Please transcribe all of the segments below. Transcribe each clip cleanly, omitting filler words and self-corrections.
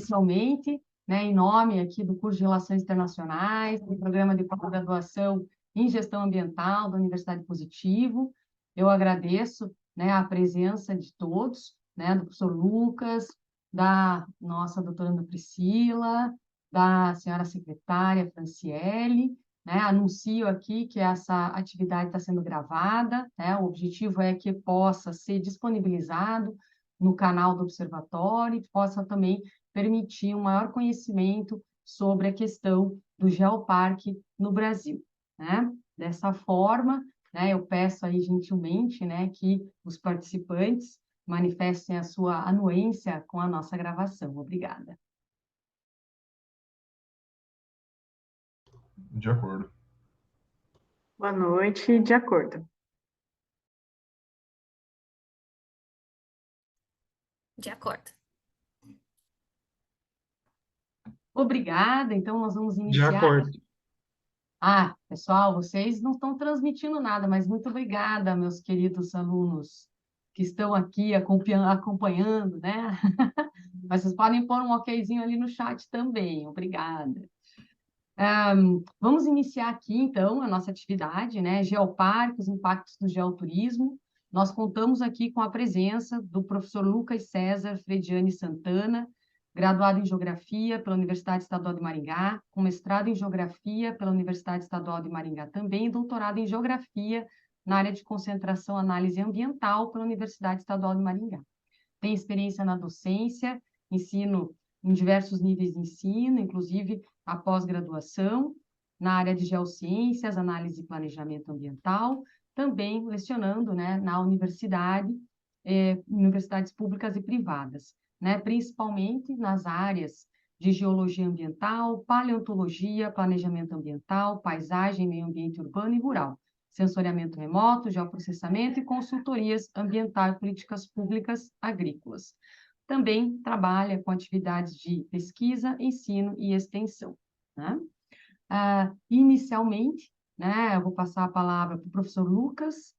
inicialmente, né, em nome aqui do curso de Relações Internacionais, do programa de pós-graduação em Gestão Ambiental da Universidade Positivo, eu agradeço, né, a presença de todos, né, do professor Lucas, da nossa doutoranda Priscila, da senhora secretária Franciele, né, anuncio aqui que essa atividade está sendo gravada, né, o objetivo é que possa ser disponibilizado no canal do Observatório e possa também permitir um maior conhecimento sobre a questão do geoparque no Brasil, né? Dessa forma, né, eu peço aí gentilmente, né, que os participantes manifestem a sua anuência com a nossa gravação. Obrigada. De acordo. Boa noite, de acordo. De acordo. Obrigada, então nós vamos De iniciar. acordo. Pessoal, vocês não estão transmitindo nada, mas muito obrigada, meus queridos alunos que estão aqui acompanhando, né? Mas vocês podem pôr um okzinho ali no chat também, obrigada. Vamos iniciar aqui, então, a nossa atividade, né? Geoparque, os impactos do geoturismo. Nós contamos aqui com a presença do professor Lucas César Frediani Santana, graduado em Geografia pela Universidade Estadual de Maringá, com mestrado em Geografia pela Universidade Estadual de Maringá também, e doutorado em Geografia na área de concentração análise ambiental pela Universidade Estadual de Maringá. Tem experiência na docência, ensino em diversos níveis de ensino, inclusive a pós-graduação, na área de geociências, análise e planejamento ambiental, também lecionando, né, na universidade, universidades públicas e privadas, né, principalmente nas áreas de geologia ambiental, paleontologia, planejamento ambiental, paisagem, meio ambiente urbano e rural, sensoriamento remoto, geoprocessamento e consultorias ambiental e políticas públicas agrícolas. Também trabalha com atividades de pesquisa, ensino e extensão, né? Inicialmente, né, eu vou passar a palavra para o professor Lucas,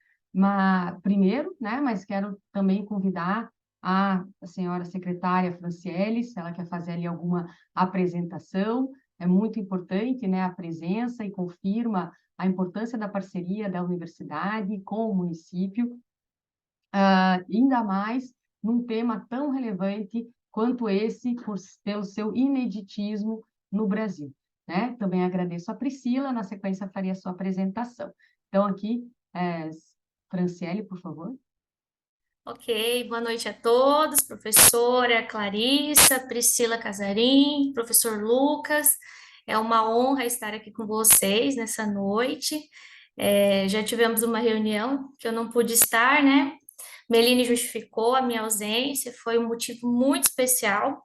primeiro, né, mas quero também convidar a senhora secretária Franciele, se ela quer fazer ali alguma apresentação. É muito importante, né, a presença e confirma a importância da parceria da universidade com o município, ainda mais num tema tão relevante quanto esse, pelo seu ineditismo no Brasil, né? Também agradeço a Priscila, na sequência faria a sua apresentação. Então, aqui, Franciele, por favor. Ok, boa noite a todos, professora Clarissa, Priscila Casarim, professor Lucas. É uma honra estar aqui com vocês nessa noite. Já tivemos uma reunião que eu não pude estar, né? Meline justificou a minha ausência, foi um motivo muito especial,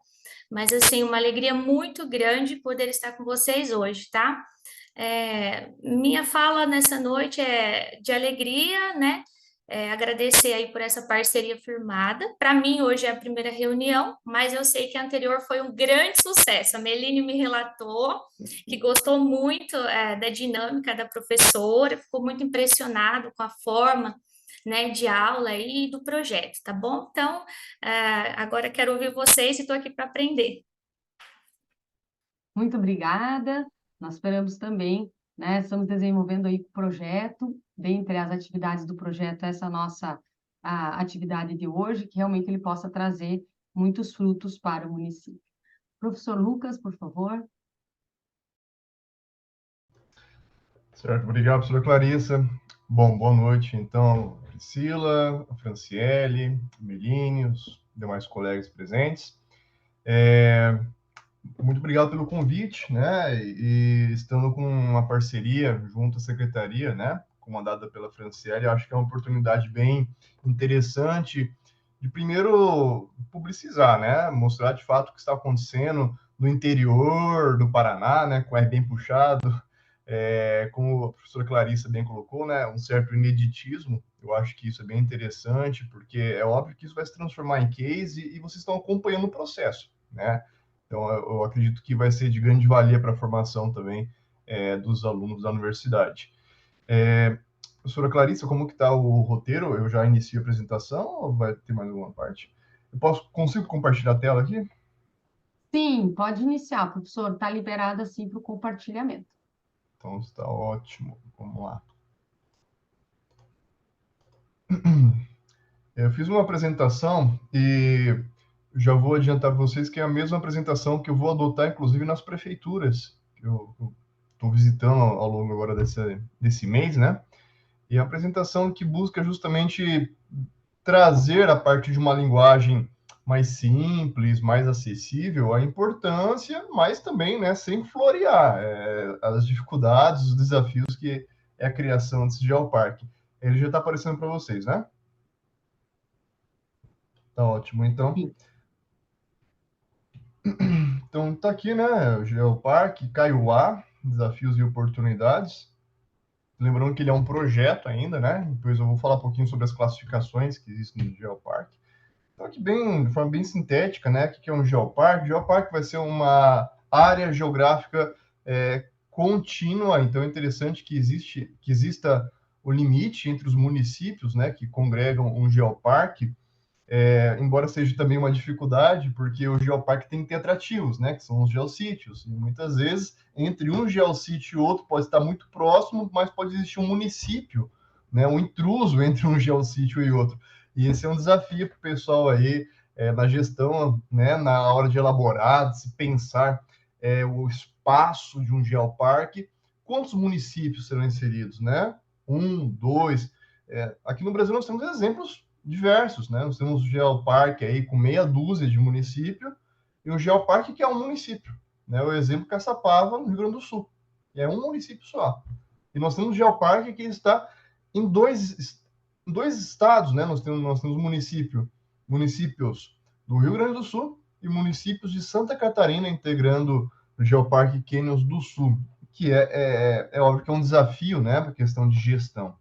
mas assim, uma alegria muito grande poder estar com vocês hoje, tá? Minha fala nessa noite é de alegria, né? Agradecer aí por essa parceria firmada. Para mim, hoje é a primeira reunião, mas eu sei que a anterior foi um grande sucesso. A Meline me relatou que gostou muito da dinâmica da professora, ficou muito impressionado com a forma, né, de aula e do projeto, tá bom? Então, agora quero ouvir vocês e estou aqui para aprender. Muito obrigada. Nós esperamos também, né? Estamos desenvolvendo aí o projeto, dentre as atividades do projeto, essa nossa atividade de hoje, que realmente ele possa trazer muitos frutos para o município. Professor Lucas, por favor. Certo, obrigado, professora Clarissa. Bom, boa noite, então, Priscila, a Franciele, Meline, os demais colegas presentes. Muito obrigado pelo convite, né? E estando com uma parceria junto à secretaria, né? Comandada pela Franciele, acho que é uma oportunidade bem interessante de primeiro publicizar, né? Mostrar de fato o que está acontecendo no interior do Paraná, né? Com o ar bem puxado, como a professora Clarissa bem colocou, né? Um certo ineditismo. Eu acho que isso é bem interessante, porque é óbvio que isso vai se transformar em case e vocês estão acompanhando o processo, né? Então, eu acredito que vai ser de grande valia para a formação também dos alunos da universidade. Professora Clarissa, como que está o roteiro? Eu já iniciei a apresentação ou vai ter mais alguma parte? Consigo compartilhar a tela aqui? Sim, pode iniciar, professor. Está liberado assim para o compartilhamento. Então está ótimo. Vamos lá. Eu fiz uma apresentação e já vou adiantar para vocês que é a mesma apresentação que eu vou adotar, inclusive, nas prefeituras que eu estou visitando ao longo agora desse mês, né? E a apresentação que busca justamente trazer, a partir de uma linguagem mais simples, mais acessível, a importância, mas também, né, sem florear as dificuldades, os desafios que é a criação desse geoparque. Ele já está aparecendo para vocês, né? Tá ótimo, então. Sim. Então tá aqui, né, o Geoparque Kaiowá, desafios e oportunidades. Lembrando que ele é um projeto ainda, né? Depois eu vou falar um pouquinho sobre as classificações que existem no Geoparque. Então aqui bem, de forma bem sintética, né? O que é um geoparque? Geoparque vai ser uma área geográfica contínua, então é interessante que exista o limite entre os municípios, né, que congregam um geoparque, embora seja também uma dificuldade, porque o geoparque tem que ter atrativos, né, que são os geossítios. E muitas vezes, entre um geossítio e outro, pode estar muito próximo, mas pode existir um município, né, um intruso entre um geossítio e outro. E esse é um desafio para o pessoal aí, na gestão, né, na hora de elaborar, de se pensar o espaço de um geoparque. Quantos municípios serão inseridos, né? Um, dois. Aqui no Brasil nós temos exemplos diversos, né? Nós temos o Geoparque aí com meia dúzia de município e o Geoparque que é um município, né? O exemplo Caçapava, no Rio Grande do Sul, que é um município só. E nós temos o Geoparque que está em dois estados, né? Nós temos municípios do Rio Grande do Sul e municípios de Santa Catarina integrando o Geoparque Canyons do Sul, que é óbvio que é um desafio, né? Para a questão de gestão.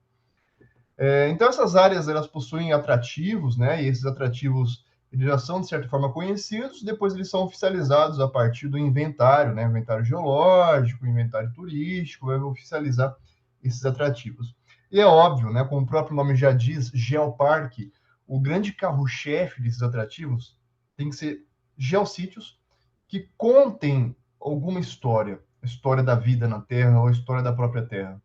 Então, essas áreas, elas possuem atrativos, né? E esses atrativos, eles já são, de certa forma, conhecidos, depois eles são oficializados a partir do inventário, né? Inventário geológico, inventário turístico, vai oficializar esses atrativos. E é óbvio, né? Como o próprio nome já diz, geoparque, o grande carro-chefe desses atrativos tem que ser geossítios que contem alguma história, a história da vida na Terra ou a história da própria Terra.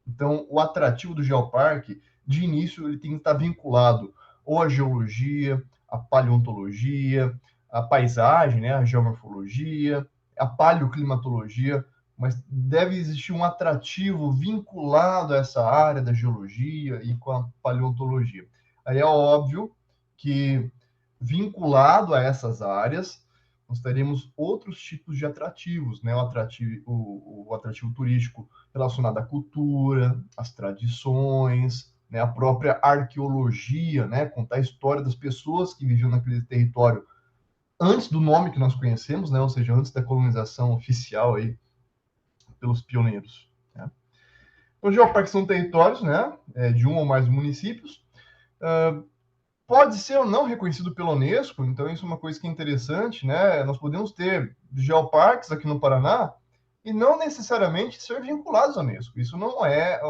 Então, o atrativo do geoparque, de início, ele tem que estar vinculado ou à geologia, à paleontologia, à paisagem, né, à geomorfologia, à paleoclimatologia, mas deve existir um atrativo vinculado a essa área da geologia e com a paleontologia. Aí é óbvio que, vinculado a essas áreas, nós teremos outros tipos de atrativos, né? O atrativo turístico relacionado à cultura, às tradições, né? A própria arqueologia, né? Contar a história das pessoas que viviam naquele território antes do nome que nós conhecemos, né? Ou seja, antes da colonização oficial aí pelos pioneiros. Né? Os geoparques são territórios, né? De um ou mais municípios. Pode ser ou não reconhecido pela Unesco, então isso é uma coisa que é interessante, né? Nós podemos ter geoparques aqui no Paraná e não necessariamente ser vinculados à Unesco. Isso não é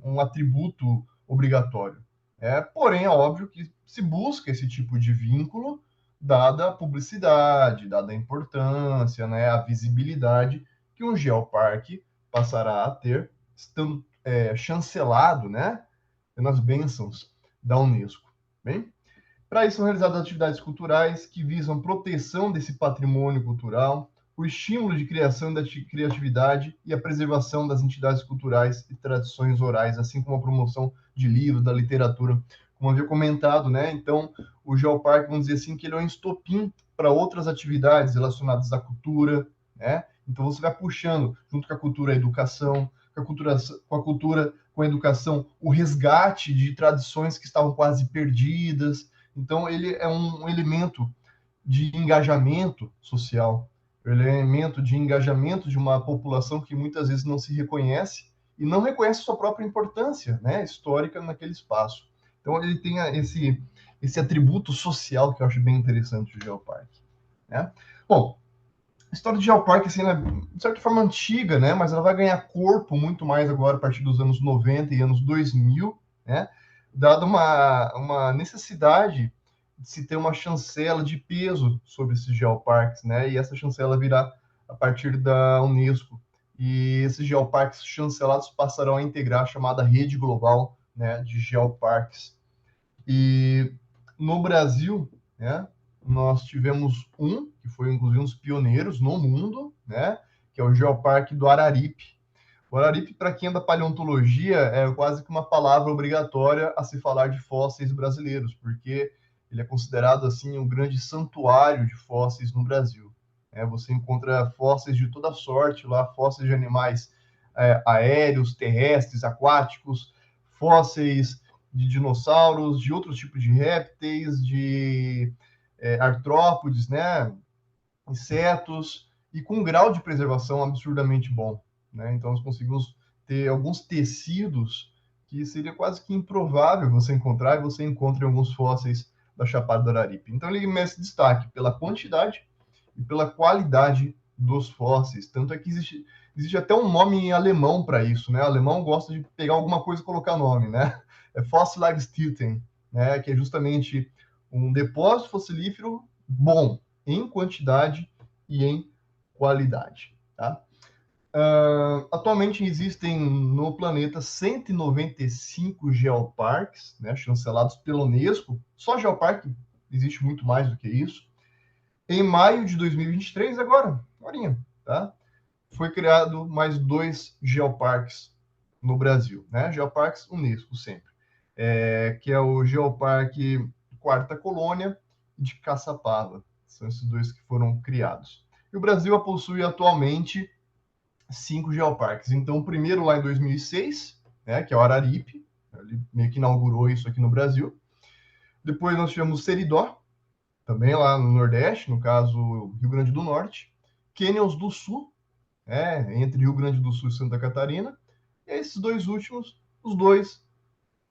um atributo obrigatório. Porém, é óbvio que se busca esse tipo de vínculo, dada a publicidade, dada a importância, né, a visibilidade que um geoparque passará a ter, estando chancelado, né, nas bênçãos da Unesco. Bem? Para isso, são realizadas atividades culturais que visam proteção desse patrimônio cultural, o estímulo de criação da criatividade e a preservação das entidades culturais e tradições orais, assim como a promoção de livros, da literatura, como havia comentado, né? Então, o Geoparque, vamos dizer assim, que ele é um estopim para outras atividades relacionadas à cultura, né? Então, você vai puxando, junto com a cultura, a educação, com a educação, o resgate de tradições que estavam quase perdidas. Então, ele é um elemento de engajamento social, ele é um elemento de engajamento de uma população que muitas vezes não se reconhece e não reconhece sua própria importância, né, histórica naquele espaço. Então, ele tem esse atributo social que eu acho bem interessante do Geoparque. Né? Bom, a história do Geoparque, assim, ela é, de certa forma, antiga, né, mas ela vai ganhar corpo muito mais agora a partir dos anos 90 e anos 2000, né, dada uma necessidade se ter uma chancela de peso sobre esses geoparques, né? E essa chancela virá a partir da Unesco. E esses geoparques chancelados passarão a integrar a chamada rede global, né, de geoparques. E no Brasil, né, nós tivemos que foi inclusive um dos pioneiros no mundo, né, que é o Geoparque do Araripe. O Araripe, para quem é da paleontologia, é quase que uma palavra obrigatória a se falar de fósseis brasileiros, porque ele é considerado assim um grande santuário de fósseis no Brasil. Você encontra fósseis de toda sorte lá, fósseis de animais aéreos, terrestres, aquáticos, fósseis de dinossauros, de outros tipos de répteis, de artrópodes, né, insetos, e com um grau de preservação absurdamente bom, né? Então, nós conseguimos ter alguns tecidos que seria quase que improvável você encontrar, e você encontra em alguns fósseis da Chapada do Araripe. Então, ele merece destaque pela quantidade e pela qualidade dos fósseis. Tanto é que existe até um nome em alemão para isso, né? O alemão gosta de pegar alguma coisa e colocar nome, né? É Fossilagstilten, né? Que é justamente um depósito fossilífero bom em quantidade e em qualidade, tá? Atualmente existem no planeta 195 geoparques, né, chancelados pela Unesco. Só geoparque existe muito mais do que isso. Em maio de 2023, agora, tá? Foi criado mais 2 geoparques no Brasil, né? Geoparques Unesco sempre, que é o Geoparque Quarta Colônia e de Caçapava. São esses 2 que foram criados. E o Brasil possui atualmente 5 geoparques. Então, o primeiro lá em 2006, né, que é o Araripe, ele meio que inaugurou isso aqui no Brasil. Depois nós tivemos o Seridó, também lá no Nordeste, no caso, Rio Grande do Norte. Canyons do Sul, entre Rio Grande do Sul e Santa Catarina. E esses 2 últimos, os 2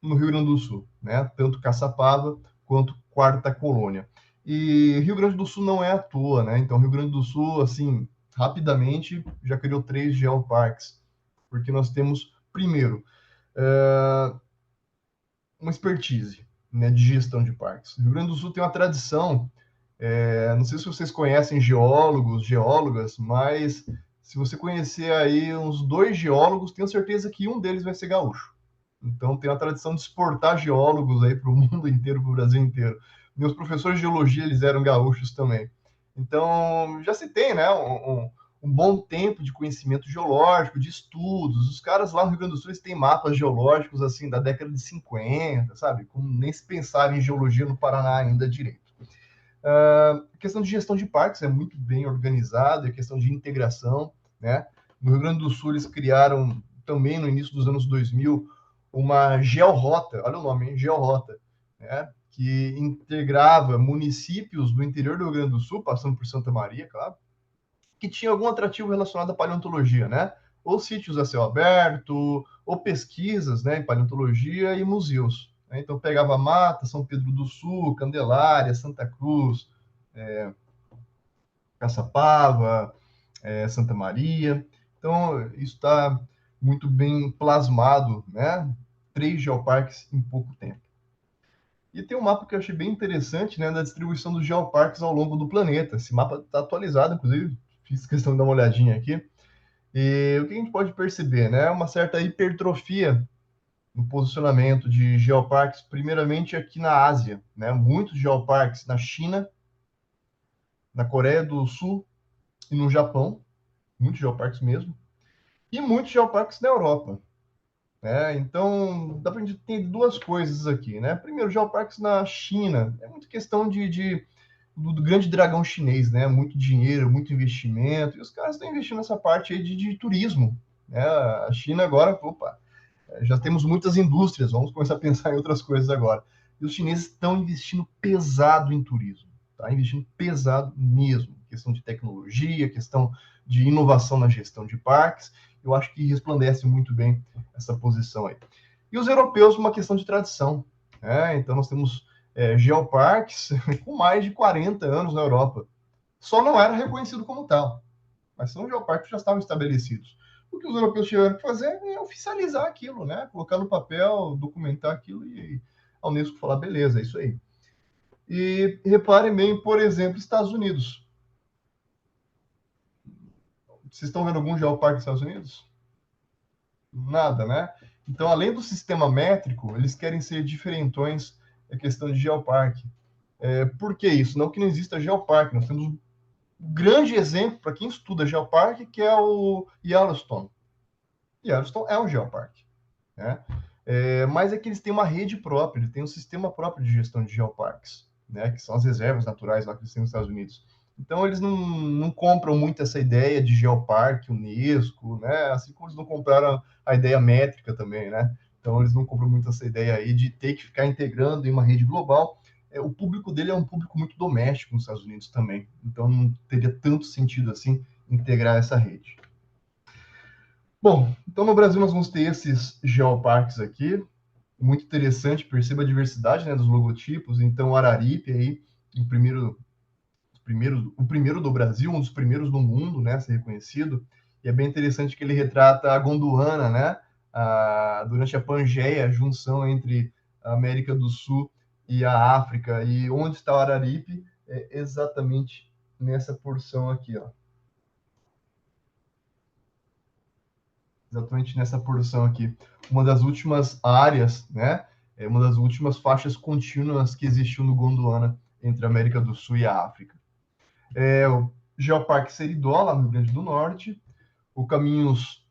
no Rio Grande do Sul, né? Tanto Caçapava quanto Quarta Colônia. E Rio Grande do Sul não é à toa, né? Então, Rio Grande do Sul, assim, rapidamente já criou 3 geoparques, porque nós temos, primeiro, uma expertise, né, de gestão de parques. O Rio Grande do Sul tem uma tradição, não sei se vocês conhecem geólogos, geólogas, mas se você conhecer aí uns 2 geólogos, tenho certeza que um deles vai ser gaúcho. Então, tem a tradição de exportar geólogos aí para o mundo inteiro, para o Brasil inteiro. Meus professores de geologia, eles eram gaúchos também. Então, já se tem, né, um bom tempo de conhecimento geológico, de estudos. Os caras lá no Rio Grande do Sul, eles têm mapas geológicos, assim, da década de 50, sabe? Como nem se pensar em geologia no Paraná ainda direito. A questão de gestão de parques é muito bem organizada, a questão de integração, né? No Rio Grande do Sul, eles criaram também no início dos anos 2000 uma georrota, olha o nome, hein? Georrota, né? Que integrava municípios do interior do Rio Grande do Sul, passando por Santa Maria, claro, que tinha algum atrativo relacionado à paleontologia, né? Ou sítios a céu aberto, ou pesquisas, né, em paleontologia e museus, né? Então pegava Mata, São Pedro do Sul, Candelária, Santa Cruz, Caçapava, Santa Maria. Então isso está muito bem plasmado, né? 3 geoparques em pouco tempo. E tem um mapa que eu achei bem interessante, né, da distribuição dos geoparques ao longo do planeta. Esse mapa está atualizado, inclusive, fiz questão de dar uma olhadinha aqui. E o que a gente pode perceber, né, uma certa hipertrofia no posicionamento de geoparques, primeiramente aqui na Ásia, né, muitos geoparques na China, na Coreia do Sul e no Japão, muitos geoparques mesmo, e muitos geoparques na Europa. Então, dá para a gente ter 2 coisas aqui, né? Primeiro, geoparques na China, é muito questão do grande dragão chinês, né? Muito dinheiro, muito investimento, e os caras estão investindo nessa parte aí de turismo, né? A China agora, opa, já temos muitas indústrias, vamos começar a pensar em outras coisas agora. E os chineses estão investindo pesado em turismo, tá? Investindo pesado mesmo, questão de tecnologia, questão de inovação na gestão de parques. Eu acho que resplandece muito bem essa posição aí. E os europeus, uma questão de tradição, né? Então, nós temos geoparques com mais de 40 anos na Europa. Só não era reconhecido como tal, mas são geoparques que já estavam estabelecidos. O que os europeus tiveram que fazer é oficializar aquilo, né? Colocar no papel, documentar aquilo e a Unesco falar, beleza, é isso aí. E reparem bem, por exemplo, Estados Unidos. Vocês estão vendo algum geoparque nos Estados Unidos? Nada, né? Então, além do sistema métrico, eles querem ser diferentões na questão de geoparque. Por que isso? Não que não exista geoparque, nós temos um grande exemplo para quem estuda geoparque, que é o Yellowstone. Yellowstone é um geoparque, né? Mas é que eles têm uma rede própria, eles têm um sistema próprio de gestão de geoparques, né? Que são as reservas naturais lá que eles têm nos Estados Unidos. Então, eles não compram muito essa ideia de geoparque, Unesco, né? Assim como eles não compraram a ideia métrica também, né? Então, eles não compram muito essa ideia aí de ter que ficar integrando em uma rede global. O público dele é um público muito doméstico nos Estados Unidos também. Então, não teria tanto sentido assim integrar essa rede. Bom, então no Brasil nós vamos ter esses geoparques aqui. Muito interessante, perceba a diversidade, né, dos logotipos. Então, Araripe aí, o primeiro do Brasil, um dos primeiros do mundo, né, a ser reconhecido. E é bem interessante que ele retrata a Gondwana, né, durante a Pangeia, a junção entre a América do Sul e a África. E onde está o Araripe? É exatamente nessa porção aqui, ó. Exatamente nessa porção aqui. Uma das últimas áreas, né? Uma das últimas faixas contínuas que existiu no Gondwana entre a América do Sul e a África. O Geoparque Seridó, lá no Rio Grande do Norte, o Caminhos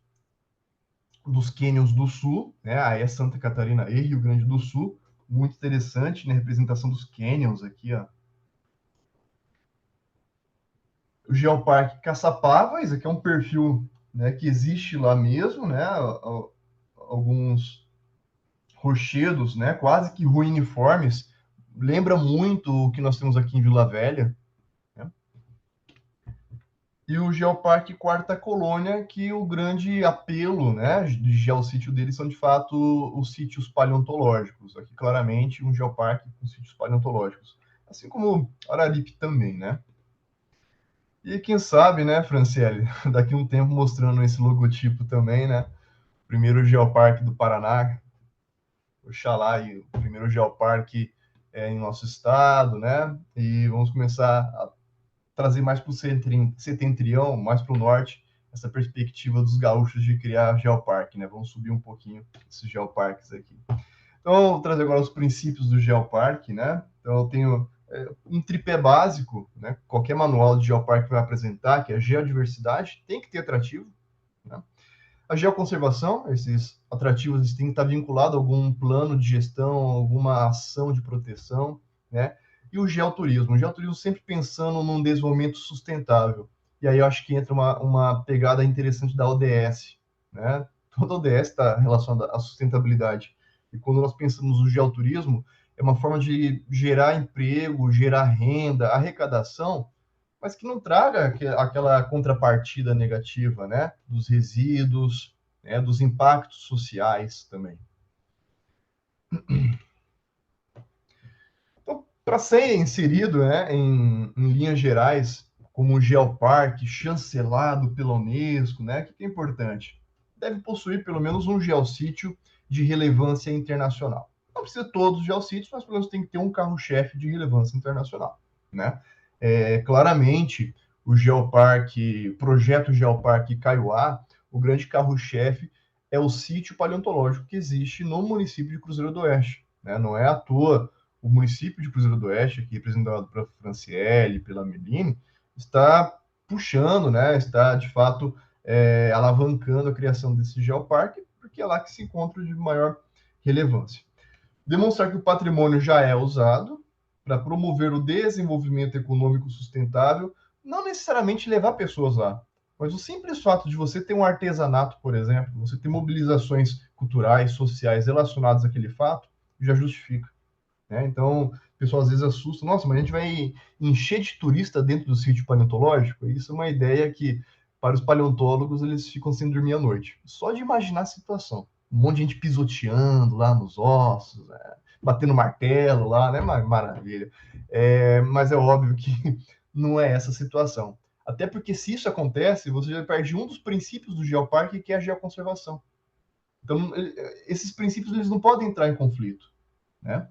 dos Cânions do Sul, né? Aí é Santa Catarina e Rio Grande do Sul, muito interessante, né? Representação dos cânions aqui, ó. O Geoparque Caçapava, esse aqui é um perfil, né, que existe lá mesmo, né? Alguns rochedos, né, quase que ruiniformes, lembra muito o que nós temos aqui em Vila Velha, né? E o Geoparque Quarta Colônia, que o grande apelo, né, de geossítio deles são, de fato, os sítios paleontológicos. Aqui, claramente, um geoparque com sítios paleontológicos. Assim como Araripe também, né? E quem sabe, né, Franciele, daqui a um tempo mostrando esse logotipo também, né? Primeiro Geoparque do Paraná, Oxalá, e o primeiro geoparque em nosso estado, né? E vamos começar a trazer mais para o setentrião, mais para o norte, essa perspectiva dos gaúchos de criar geoparque, né? Vamos subir um pouquinho esses geoparques aqui. Então, eu vou trazer agora os princípios do geoparque, né? Então, eu tenho um tripé básico, né? Qualquer manual de geoparque vai apresentar, que é a geodiversidade, tem que ter atrativo, né? A geoconservação, esses atrativos têm que estar vinculados a algum plano de gestão, alguma ação de proteção, né? E o geoturismo sempre pensando num desenvolvimento sustentável. E aí eu acho que entra uma pegada interessante da ODS, né? Toda a ODS está relacionada à sustentabilidade. E quando nós pensamos no geoturismo, é uma forma de gerar emprego, gerar renda, arrecadação, mas que não traga aquela contrapartida negativa, né? Dos resíduos, né? Dos impactos sociais também. Então, para ser inserido, né, em linhas gerais, como um geoparque chancelado pela Unesco, né? O que é importante? Deve possuir pelo menos um geossítio de relevância internacional. Não precisa todos os geossítios, mas pelo menos tem que ter um carro-chefe de relevância internacional, né? Claramente, projeto Geoparque Kaiowá, o grande carro-chefe é o sítio paleontológico que existe no município de Cruzeiro do Oeste, né? Não é à toa o município de Cruzeiro do Oeste, aqui representado pela Franciele, pela Meline, está puxando, né? Está, de fato, alavancando a criação desse geoparque, porque é lá que se encontra de maior relevância. Demonstrar que o patrimônio já é usado para promover o desenvolvimento econômico sustentável, não necessariamente levar pessoas lá, mas o simples fato de você ter um artesanato, por exemplo, você ter mobilizações culturais, sociais relacionadas àquele fato, já justifica, né? Então, o pessoal às vezes assusta, nossa, mas a gente vai encher de turista dentro do sítio paleontológico? Isso é uma ideia que, para os paleontólogos, eles ficam sem dormir à noite. Só de imaginar a situação. Um monte de gente pisoteando lá nos ossos, né? Batendo martelo lá, né? Maravilha. Mas é óbvio que não é essa a situação. Até porque se isso acontece, você já perde um dos princípios do geoparque, que é a geoconservação. Então, esses princípios eles não podem entrar em conflito, né?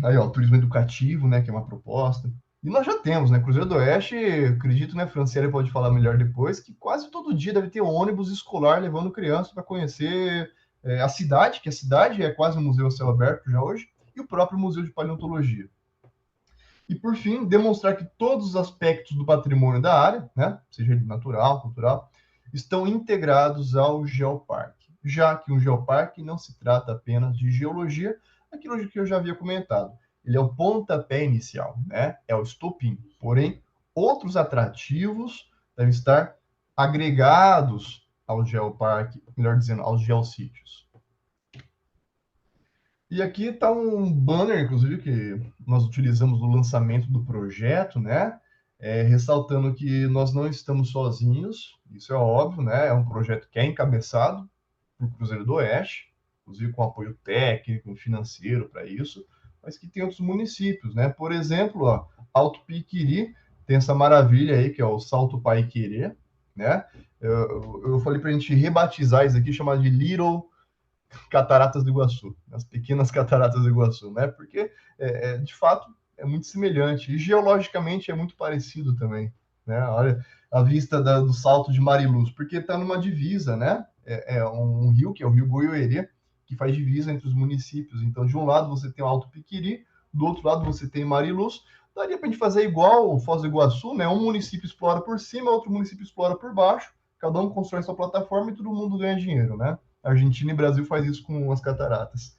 Aí, ó, turismo educativo, né, que é uma proposta. E nós já temos, né, Cruzeiro do Oeste, acredito, né, Franciele pode falar melhor depois, que quase todo dia deve ter ônibus escolar levando crianças para conhecer a cidade, que a cidade é quase um museu a céu aberto já hoje, e o próprio Museu de Paleontologia. E, por fim, demonstrar que todos os aspectos do patrimônio da área, né, seja ele natural, cultural, estão integrados ao geoparque, já que um geoparque não se trata apenas de geologia, aquilo que eu já havia comentado. Ele é o pontapé inicial, né? É o estopim. Porém, outros atrativos devem estar agregados ao geoparque, melhor dizendo, aos geossítios. E aqui está um banner, inclusive, que nós utilizamos no lançamento do projeto, né? Ressaltando que nós não estamos sozinhos, isso é óbvio, né? É um projeto que é encabeçado por Cruzeiro do Oeste, inclusive com apoio técnico, financeiro para isso, mas que tem outros municípios, né? Por exemplo, ó, Alto Piquiri tem essa maravilha aí, que é o Salto Paiquerê, né? Eu falei para a gente rebatizar isso aqui, chamar de Little Cataratas do Iguaçu, as pequenas cataratas do Iguaçu, né? Porque, de fato, é muito semelhante. E geologicamente é muito parecido também, né? Olha a vista do Salto de Mariluz, porque está numa divisa, né? É um rio, que é o Rio Goiôerê, que faz divisa entre os municípios. Então, de um lado você tem o Alto Piquiri, do outro lado você tem Mariluz. Daria para a gente fazer igual o Foz do Iguaçu, né? Um município explora por cima, outro município explora por baixo, cada um constrói sua plataforma e todo mundo ganha dinheiro, né? Argentina e Brasil faz isso com as cataratas.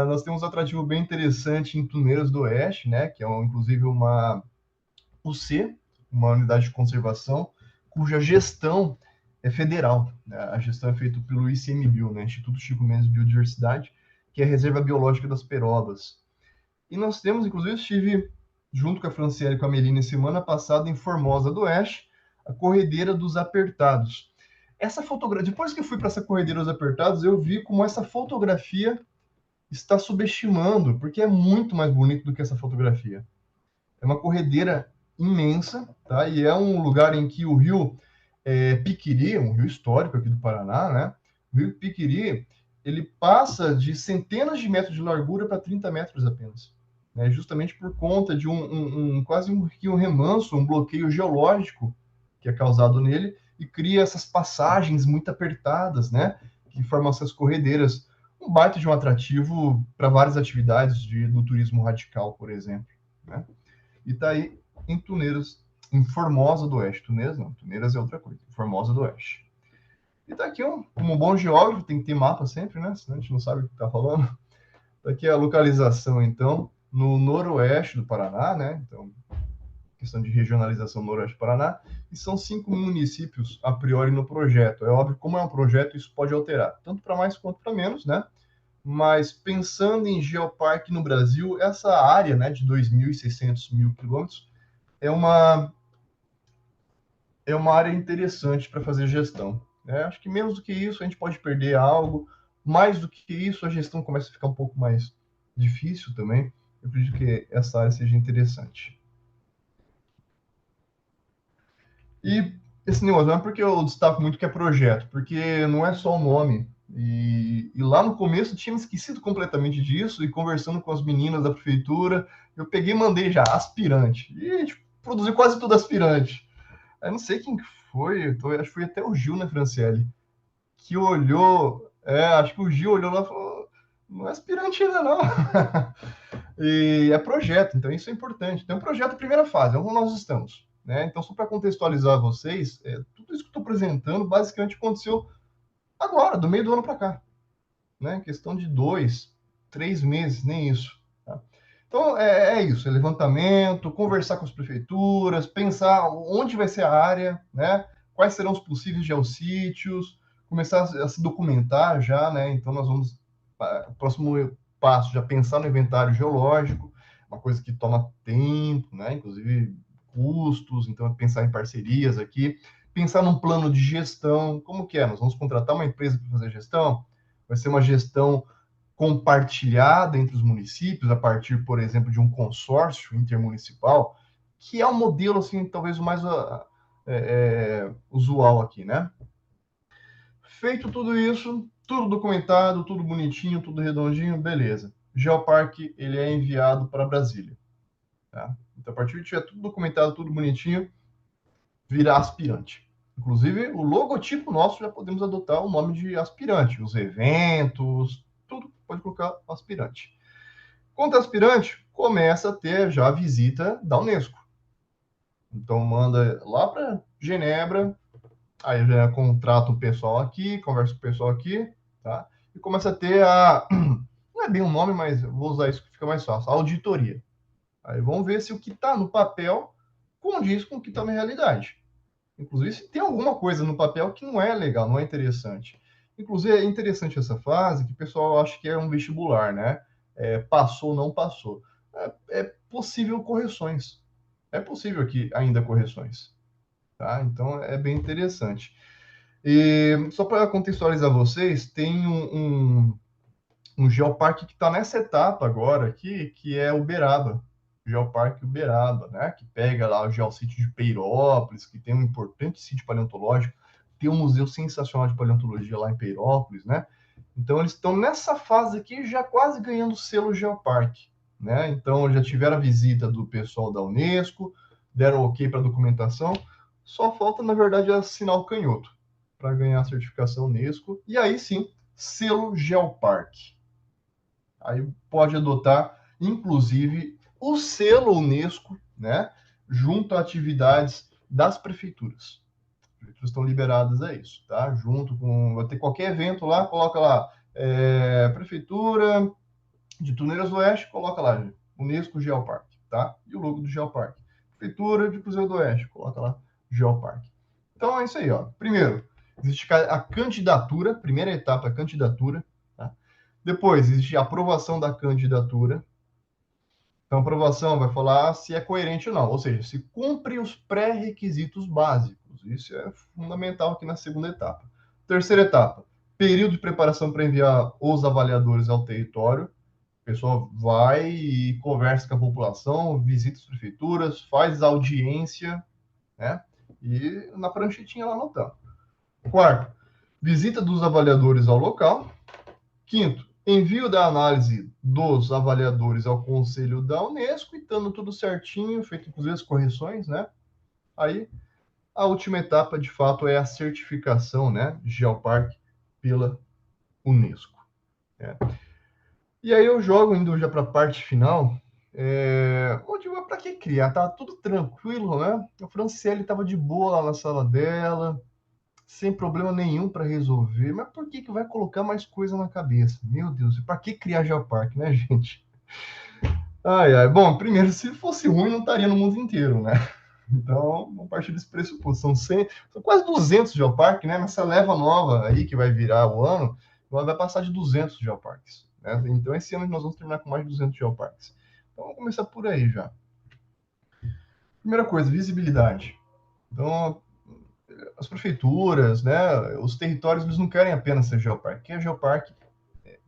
Nós temos um atrativo bem interessante em Tuneiras do Oeste, né, que é inclusive uma UC, uma unidade de conservação, cuja gestão é federal. Né? A gestão é feita pelo ICMBio, né, Instituto Chico Mendes de Biodiversidade, que é a Reserva Biológica das Perobas. E nós temos, inclusive, estive junto com a Franciele e com a Melina semana passada em Formosa do Oeste, a Corredeira dos Apertados. Essa fotografia, depois que eu fui para essa Corredeira dos Apertados, eu vi como essa fotografia está subestimando, porque é muito mais bonito do que essa fotografia. É uma corredeira imensa, tá? E é um lugar em que o rio Piquiri, um rio histórico aqui do Paraná, né? O rio Piquiri, ele passa de centenas de metros de largura para 30 metros apenas, né? Justamente por conta de quase um remanso, um bloqueio geológico que é causado nele e cria essas passagens muito apertadas, né? Que formam essas corredeiras, um baita de um atrativo para várias atividades do turismo radical, por exemplo, né? E está aí em Tuneiras, em Formosa do Oeste. Tuneiras não, Tuneiras é outra coisa, Formosa do Oeste. E está aqui, como um bom geógrafo, tem que ter mapa sempre, né? Senão a gente não sabe o que está falando. Está aqui a localização, então, no noroeste do Paraná, né? Então, questão de regionalização no noroeste do Paraná, e são 5 municípios a priori no projeto. É óbvio, como é um projeto, isso pode alterar, tanto para mais quanto para menos, né? Mas pensando em geoparque no Brasil, essa área, né, de 2.600 mil quilômetros, é uma área interessante para fazer gestão. Né? Acho que menos do que isso a gente pode perder algo, mais do que isso a gestão começa a ficar um pouco mais difícil também. Eu acredito que essa área seja interessante. E esse negócio não é porque eu destaco muito que é projeto, porque não é só o nome. E lá no começo tinha me esquecido completamente disso, e conversando com as meninas da prefeitura, eu peguei e mandei já aspirante. E a gente produziu quase tudo aspirante. Eu não sei quem foi, acho que foi até o Gil, né, Franciele, que olhou, acho que o Gil olhou lá e falou, não é aspirante ainda não. E é projeto, então isso é importante. Então, projeto primeira fase, é onde nós estamos. Né? Então, só para contextualizar vocês, tudo isso que eu estou apresentando basicamente aconteceu agora, do meio do ano para cá. Né? Questão de 2, 3 meses, nem isso. Tá? Então, é isso, é levantamento, conversar com as prefeituras, pensar onde vai ser a área, né? Quais serão os possíveis geossítios, começar a se documentar já, né? Então, nós vamos, próximo passo, já pensar no inventário geológico, uma coisa que toma tempo, né? Inclusive custos, então pensar em parcerias aqui, pensar num plano de gestão, como que é? Nós vamos contratar uma empresa para fazer gestão? Vai ser uma gestão compartilhada entre os municípios, a partir, por exemplo, de um consórcio intermunicipal, que é um modelo, assim, talvez o mais usual aqui, né? Feito tudo isso, tudo documentado, tudo bonitinho, tudo redondinho, beleza. Geoparque ele é enviado para Brasília. Tá? Então, a partir de tiver tudo documentado, tudo bonitinho, vira aspirante. Inclusive, o logotipo nosso já podemos adotar o nome de aspirante. Os eventos, tudo pode colocar aspirante. Quanto aspirante, começa a ter já a visita da Unesco. Então, manda lá para Genebra, aí eu já contrato o pessoal aqui, converso com o pessoal aqui, tá? E começa a ter a... Não é bem um nome, mas eu vou usar isso que fica mais fácil. A auditoria. Aí vamos ver se o que está no papel condiz com o que está na realidade. Inclusive, se tem alguma coisa no papel que não é legal, não é interessante. Inclusive, é interessante essa fase que o pessoal acha que é um vestibular, né? Passou ou não passou. É possível correções. É possível aqui ainda correções. Tá? Então, é bem interessante. E só para contextualizar vocês, tem um geoparque que está nessa etapa agora aqui, que é Uberaba. Geoparque Uberaba, né? Que pega lá o geossítio de Peirópolis, que tem um importante sítio paleontológico, tem um museu sensacional de paleontologia lá em Peirópolis, né? Então, eles estão nessa fase aqui, já quase ganhando o selo Geoparque, né? Então, já tiveram a visita do pessoal da Unesco, deram ok para a documentação, só falta, na verdade, assinar o canhoto para ganhar a certificação Unesco, e aí sim, selo Geoparque. Aí pode adotar, inclusive, o selo Unesco, né, junto a atividades das prefeituras. As prefeituras estão liberadas a isso, tá? Junto com, vai ter qualquer evento lá, coloca lá, Prefeitura de Tuneiras do Oeste, coloca lá, Unesco Geoparque, tá? E o logo do Geoparque. Prefeitura de Cruzeiro do Oeste, coloca lá, Geoparque. Então é isso aí, ó. Primeiro, existe a candidatura, primeira etapa, a candidatura, tá? Depois, existe a aprovação da candidatura. Então, a aprovação vai falar se é coerente ou não, ou seja, se cumpre os pré-requisitos básicos. Isso é fundamental aqui na segunda etapa. Terceira etapa, período de preparação para enviar os avaliadores ao território. O pessoal vai e conversa com a população, visita as prefeituras, faz audiência, né? E na pranchetinha lá anotando. Quarto, visita dos avaliadores ao local. Quinto, envio da análise dos avaliadores ao Conselho da Unesco, e estando tudo certinho, feito inclusive as correções, né? Aí, a última etapa, de fato, é a certificação, né, de Geoparque pela Unesco. Né? E aí eu jogo, indo já para a parte final, onde para que criar? Tá tudo tranquilo, né? A Franciele estava de boa lá na sala dela, sem problema nenhum para resolver, mas por que vai colocar mais coisa na cabeça? Meu Deus, para que criar Geoparque, né, gente? Ai, ai. Bom, primeiro, se fosse ruim, não estaria no mundo inteiro, né? Então, vamos partir desse pressuposto. São quase 200 Geoparques, né? Nessa leva nova aí, que vai virar o ano, vai passar de 200 Geoparques. Né? Então, esse ano nós vamos terminar com mais de 200 Geoparques. Então, vamos começar por aí já. Primeira coisa, visibilidade. Então, as prefeituras, né, os territórios, eles não querem apenas ser geoparque, é geoparque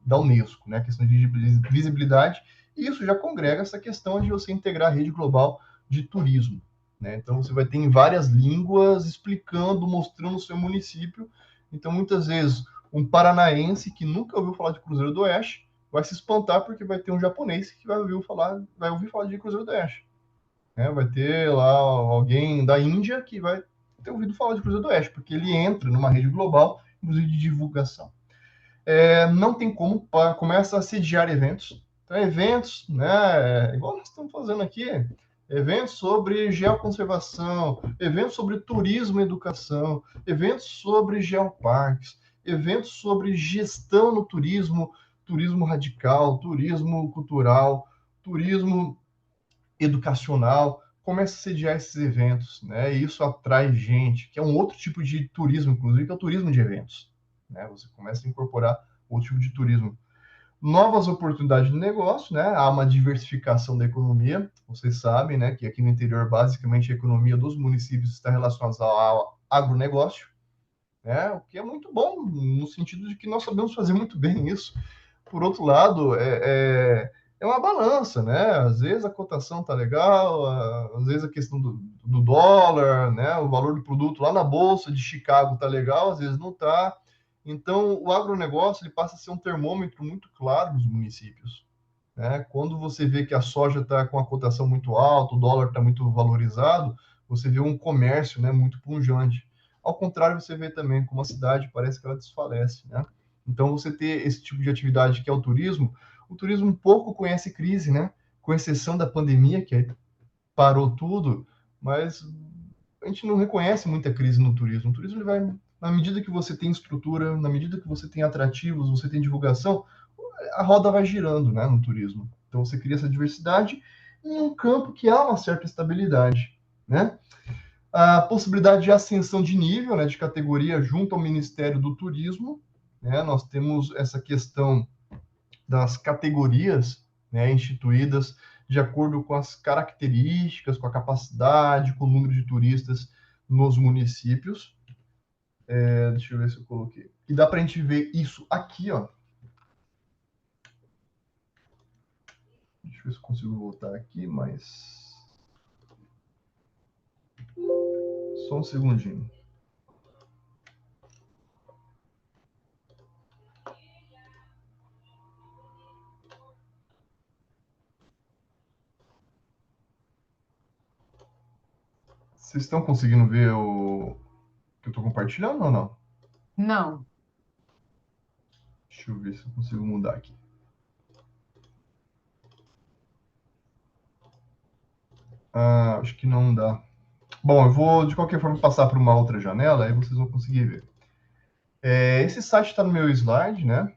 da Unesco, né, a questão de visibilidade, e isso já congrega essa questão de você integrar a rede global de turismo, né, então você vai ter em várias línguas explicando, mostrando o seu município, então muitas vezes um paranaense que nunca ouviu falar de Cruzeiro do Oeste vai se espantar porque vai ter um japonês que vai ouvir falar de Cruzeiro do Oeste, né, vai ter lá alguém da Índia que vai ter ouvido falar de Cruzeiro do Oeste, porque ele entra numa rede global, inclusive de divulgação. Não tem como, começa a sediar eventos. Então, eventos, né, igual nós estamos fazendo aqui, eventos sobre geoconservação, eventos sobre turismo e educação, eventos sobre geoparques, eventos sobre gestão no turismo, turismo radical, turismo cultural, turismo educacional, começa a sediar esses eventos, né? E isso atrai gente, que é um outro tipo de turismo, inclusive, que é o turismo de eventos, né? Você começa a incorporar outro tipo de turismo. Novas oportunidades de negócio, né? Há uma diversificação da economia. Vocês sabem, né, que aqui no interior, basicamente, a economia dos municípios está relacionada ao agronegócio, né? O que é muito bom, no sentido de que nós sabemos fazer muito bem isso. Por outro lado, é uma balança, né? Às vezes a cotação tá legal, às vezes a questão do dólar, né? O valor do produto lá na bolsa de Chicago tá legal, às vezes não tá. Então, o agronegócio ele passa a ser um termômetro muito claro nos municípios, né? Quando você vê que a soja está com a cotação muito alta, o dólar está muito valorizado, você vê um comércio, né, muito pujante. Ao contrário, você vê também como a cidade parece que ela desfalece, né? Então, você ter esse tipo de atividade que é o turismo pouco conhece crise, né? Com exceção da pandemia, que aí parou tudo, mas a gente não reconhece muita crise no turismo. O turismo ele vai, na medida que você tem estrutura, na medida que você tem atrativos, você tem divulgação, a roda vai girando, né, no turismo. Então você cria essa diversidade em um campo que há uma certa estabilidade, né? A possibilidade de ascensão de nível, né, de categoria junto ao Ministério do Turismo, né? Nós temos essa questão das categorias, né, instituídas de acordo com as características, com a capacidade, com o número de turistas nos municípios. Deixa eu ver se eu coloquei. E dá para a gente ver isso aqui, ó. Deixa eu ver se eu consigo voltar aqui, mas só um segundinho. Vocês estão conseguindo ver o que eu estou compartilhando ou não? Não. Deixa eu ver se eu consigo mudar aqui. Acho que não dá. Bom, eu vou de qualquer forma passar para uma outra janela, aí vocês vão conseguir ver. Esse site está no meu slide, né?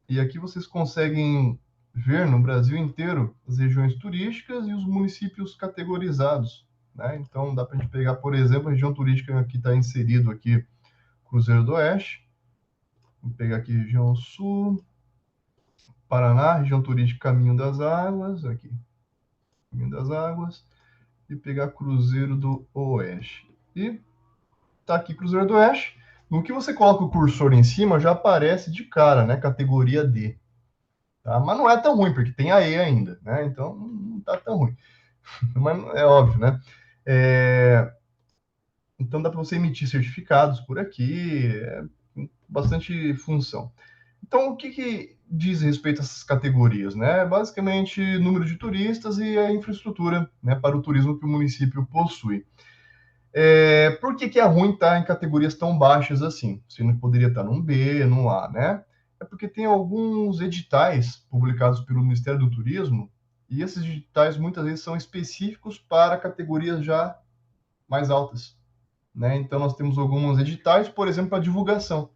E aqui vocês conseguem ver no Brasil inteiro as regiões turísticas e os municípios categorizados, né? Então dá para a gente pegar, por exemplo, a região turística que está inserido aqui, Cruzeiro do Oeste. Vou pegar aqui região Sul, Paraná, região turística Caminho das Águas, aqui, Caminho das Águas, e pegar Cruzeiro do Oeste. E tá aqui Cruzeiro do Oeste. No que você coloca o cursor em cima, já aparece de cara, né? Categoria D. Tá? Mas não é tão ruim, porque tem a E ainda, né? Então não tá tão ruim. Mas é óbvio, né? Então dá para você emitir certificados por aqui, bastante função. Então, o que diz respeito a essas categorias, né? Basicamente, número de turistas e a infraestrutura, né, para o turismo que o município possui. Por que é ruim estar em categorias tão baixas assim? Você não poderia estar num B, num A, né? É porque tem alguns editais publicados pelo Ministério do Turismo e esses editais muitas vezes são específicos para categorias já mais altas, né? Então nós temos alguns editais, por exemplo, para divulgação,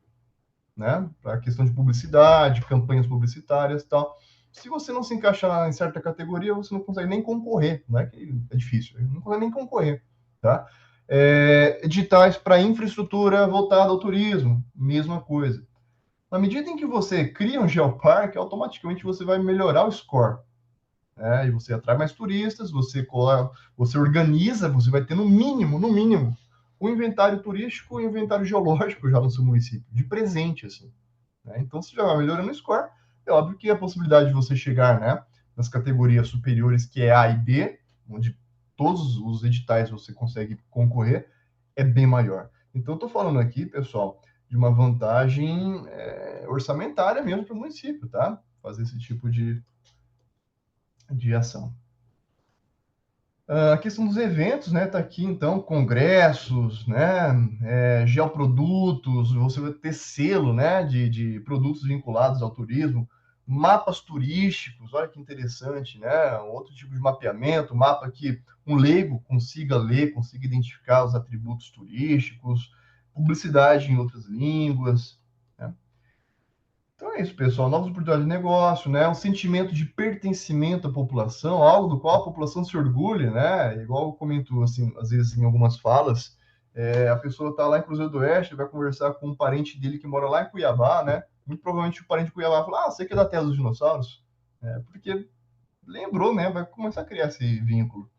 né? Para a questão de publicidade, campanhas publicitárias e tal. Se você não se encaixar em certa categoria, você não consegue nem concorrer, não é que é difícil, não consegue nem concorrer, tá? Editais para infraestrutura voltada ao turismo, mesma coisa. Na medida em que você cria um geoparque, automaticamente você vai melhorar o score, né? E você atrai mais turistas, você organiza, você vai ter no mínimo, o inventário turístico e o inventário geológico já no seu município, de presente, assim, né? Então, se já vai melhorando o score, é óbvio que a possibilidade de você chegar, né, nas categorias superiores, que é A e B, onde todos os editais você consegue concorrer, é bem maior. Então, estou falando aqui, pessoal, de uma vantagem orçamentária mesmo para o município, tá? Fazer esse tipo de ação. A questão dos eventos, né? Tá aqui, então, congressos, né? Geoprodutos, você vai ter selo, né? De produtos vinculados ao turismo, mapas turísticos, olha que interessante, né? Um outro tipo de mapeamento, mapa que um leigo consiga ler, consiga identificar os atributos turísticos, publicidade em outras línguas, né? Então é isso, pessoal. Novas oportunidades de negócio, né? Um sentimento de pertencimento à população, algo do qual a população se orgulha, né? Igual eu comento, assim, às vezes em algumas falas, a pessoa está lá em Cruzeiro do Oeste, vai conversar com um parente dele que mora lá em Cuiabá, né? Muito provavelmente o parente de Cuiabá fala, você que é da terra dos dinossauros? Porque lembrou, né? Vai começar a criar esse vínculo.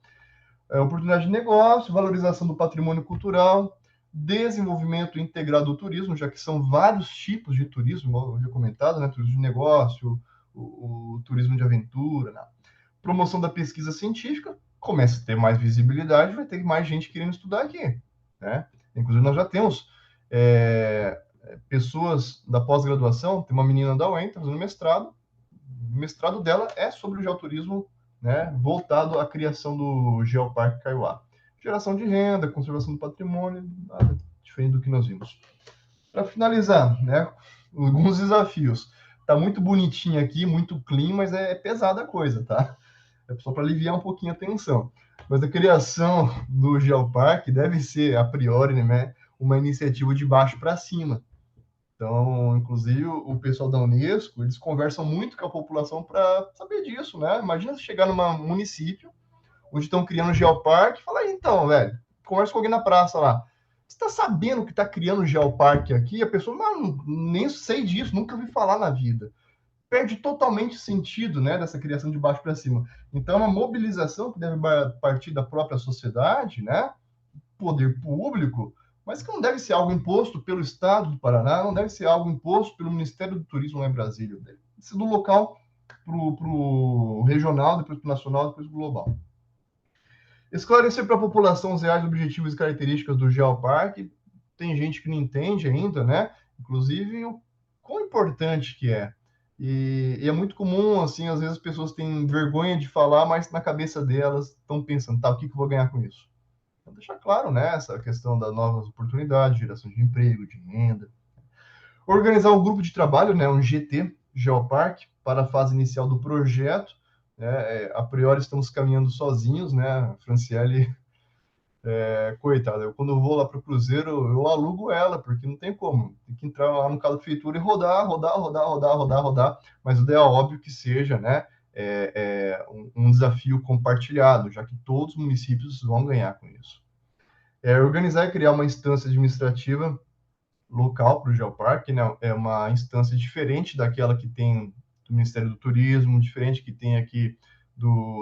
Oportunidade de negócio, valorização do patrimônio cultural, desenvolvimento integrado do turismo, já que são vários tipos de turismo, como eu já comentado, né? Turismo de negócio, o turismo de aventura, né? Promoção da pesquisa científica, começa a ter mais visibilidade, vai ter mais gente querendo estudar aqui, né? Inclusive, nós já temos pessoas da pós-graduação, tem uma menina da UEM, tá fazendo mestrado, O mestrado dela é sobre o geoturismo, né, voltado à criação do Geoparque Kaiowá. Geração de renda, conservação do patrimônio, nada diferente do que nós vimos. Para finalizar, né, alguns desafios. Tá muito bonitinho aqui, muito clean, mas é pesada a coisa, tá? É só para aliviar um pouquinho a tensão. Mas a criação do Geoparque deve ser, a priori, né, uma iniciativa de baixo para cima. Então, inclusive, o pessoal da Unesco, eles conversam muito com a população para saber disso, né? Imagina você chegar num município onde estão criando um geoparque e falar, então, velho, conversa com alguém na praça lá. Você está sabendo que está criando um geoparque aqui? A pessoa, não, nem sei disso, nunca ouvi falar na vida. Perde totalmente sentido, né, dessa criação de baixo para cima. Então, é uma mobilização que deve partir da própria sociedade, né, poder público, mas que não deve ser algo imposto pelo Estado do Paraná, não deve ser algo imposto pelo Ministério do Turismo lá em Brasília. Deve ser do local para o regional, depois para o nacional, depois para o global. Esclarecer para a população os reais objetivos e características do Geoparque. Tem gente que não entende ainda, né? Inclusive, o quão importante que é. E é muito comum, assim, às vezes as pessoas têm vergonha de falar, mas na cabeça delas estão pensando, tá, o que eu vou ganhar com isso? Então, deixar claro, né, essa questão das novas oportunidades, geração de emprego, de renda. Organizar um grupo de trabalho, né, um GT, Geoparque, para a fase inicial do projeto. A priori estamos caminhando sozinhos, né, a Franciele, coitada, quando eu vou lá para o Cruzeiro, eu alugo ela, porque não tem como, tem que entrar lá no carro da prefeitura e rodar, mas o ideal é óbvio que seja, né, um desafio compartilhado, já que todos os municípios vão ganhar com isso. Organizar e criar uma instância administrativa local para o Geoparque, né? É uma instância diferente daquela que tem do Ministério do Turismo, diferente que tem aqui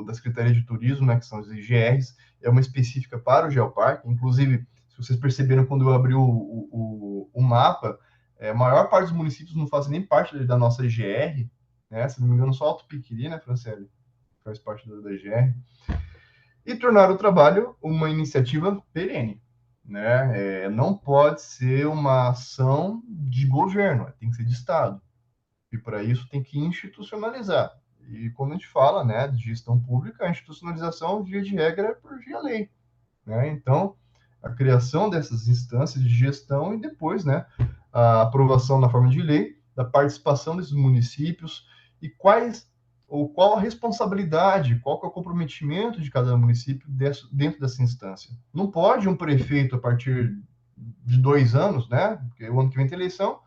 da Secretaria de Turismo, né, que são as IGRs, é uma específica para o Geoparque. Inclusive, se vocês perceberam quando eu abri o mapa, a maior parte dos municípios não fazem nem parte da nossa IGR, né? Se não me engano, só Alto Piquiri, né, Franciele, faz parte da IGR. E tornar o trabalho uma iniciativa perene, né? Não pode ser uma ação de governo, tem que ser de Estado. E para isso tem que institucionalizar. E quando a gente fala, né, de gestão pública, a institucionalização, via de regra, é por via lei, né? Então, a criação dessas instâncias de gestão e depois, né, a aprovação na forma de lei da participação desses municípios e qual a responsabilidade, qual que é o comprometimento de cada município dentro dessa instância. Não pode um prefeito, a partir de 2 anos, né, porque o ano que vem tem eleição,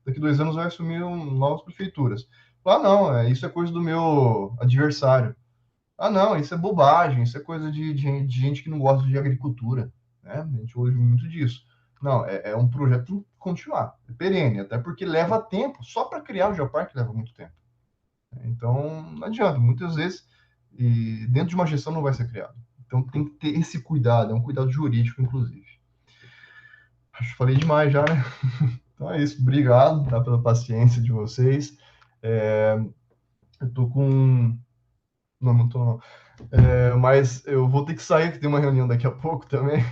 daqui 2 anos vai assumir novas prefeituras. Não, isso é coisa do meu adversário. Não, isso é bobagem, isso é coisa de gente que não gosta de agricultura, né? A gente ouve muito disso. Não, é um projeto que tem que continuar, é perene, até porque leva tempo, só para criar o Geoparque leva muito tempo. Então, não adianta, muitas vezes, e dentro de uma gestão não vai ser criado. Então, tem que ter esse cuidado, é um cuidado jurídico, inclusive. Acho que falei demais já, né? Então é isso, obrigado, tá, pela paciência de vocês. Eu tô com... Não tô não. Mas eu vou ter que sair, que tem uma reunião daqui a pouco também.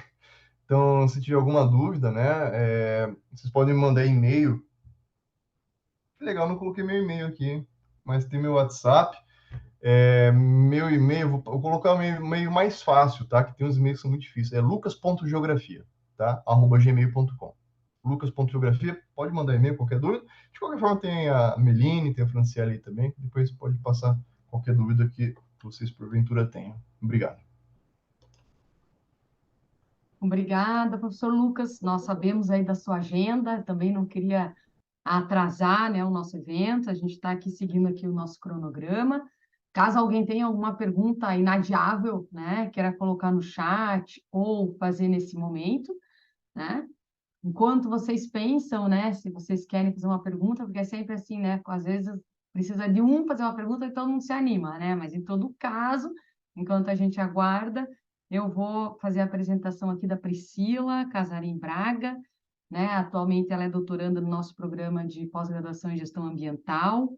Então, se tiver alguma dúvida, né, vocês podem me mandar e-mail. Que legal, não coloquei meu e-mail aqui, mas tem meu WhatsApp. Meu e-mail, vou colocar o e-mail mais fácil, tá? Que tem uns e-mails que são muito difíceis. É lucas.geografia, tá? @gmail.com. lucas.geografia, pode mandar e-mail, qualquer dúvida. De qualquer forma, tem a Meline, tem a Franciele aí também, que depois pode passar qualquer dúvida que vocês porventura tenham. Obrigado. Obrigada, professor Lucas. Nós sabemos aí da sua agenda, também não queria atrasar, né, o nosso evento, a gente está aqui seguindo aqui o nosso cronograma. Caso alguém tenha alguma pergunta inadiável, né, queira colocar no chat ou fazer nesse momento, né? Enquanto vocês pensam, né, se vocês querem fazer uma pergunta, porque é sempre assim, né, às vezes precisa de um fazer uma pergunta e todo mundo se anima, né? Mas em todo caso, enquanto a gente aguarda, eu vou fazer a apresentação aqui da Priscila Casarim Braga, né? Atualmente ela é doutoranda no nosso programa de pós-graduação em gestão ambiental.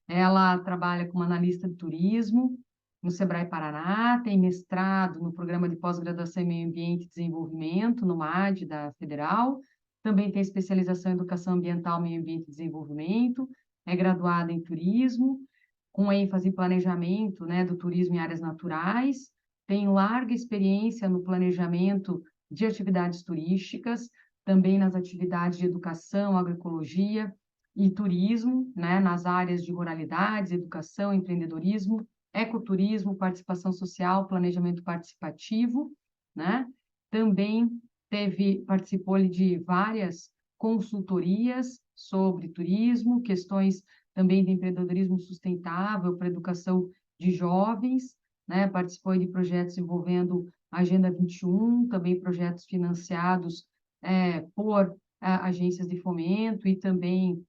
Ela trabalha como analista de turismo no Sebrae Paraná, tem mestrado no programa de pós-graduação em meio ambiente e desenvolvimento, no MAD da Federal, também tem especialização em educação ambiental, meio ambiente e desenvolvimento, é graduada em turismo, com ênfase em planejamento, né, do turismo em áreas naturais, tenho larga experiência no planejamento de atividades turísticas, também nas atividades de educação, agroecologia e turismo, né, nas áreas de ruralidades, educação, empreendedorismo, ecoturismo, participação social, planejamento participativo, né? Também participou de várias consultorias sobre turismo, questões também de empreendedorismo sustentável para educação de jovens, né? Participou de projetos envolvendo a Agenda 21, também projetos financiados por agências de fomento e também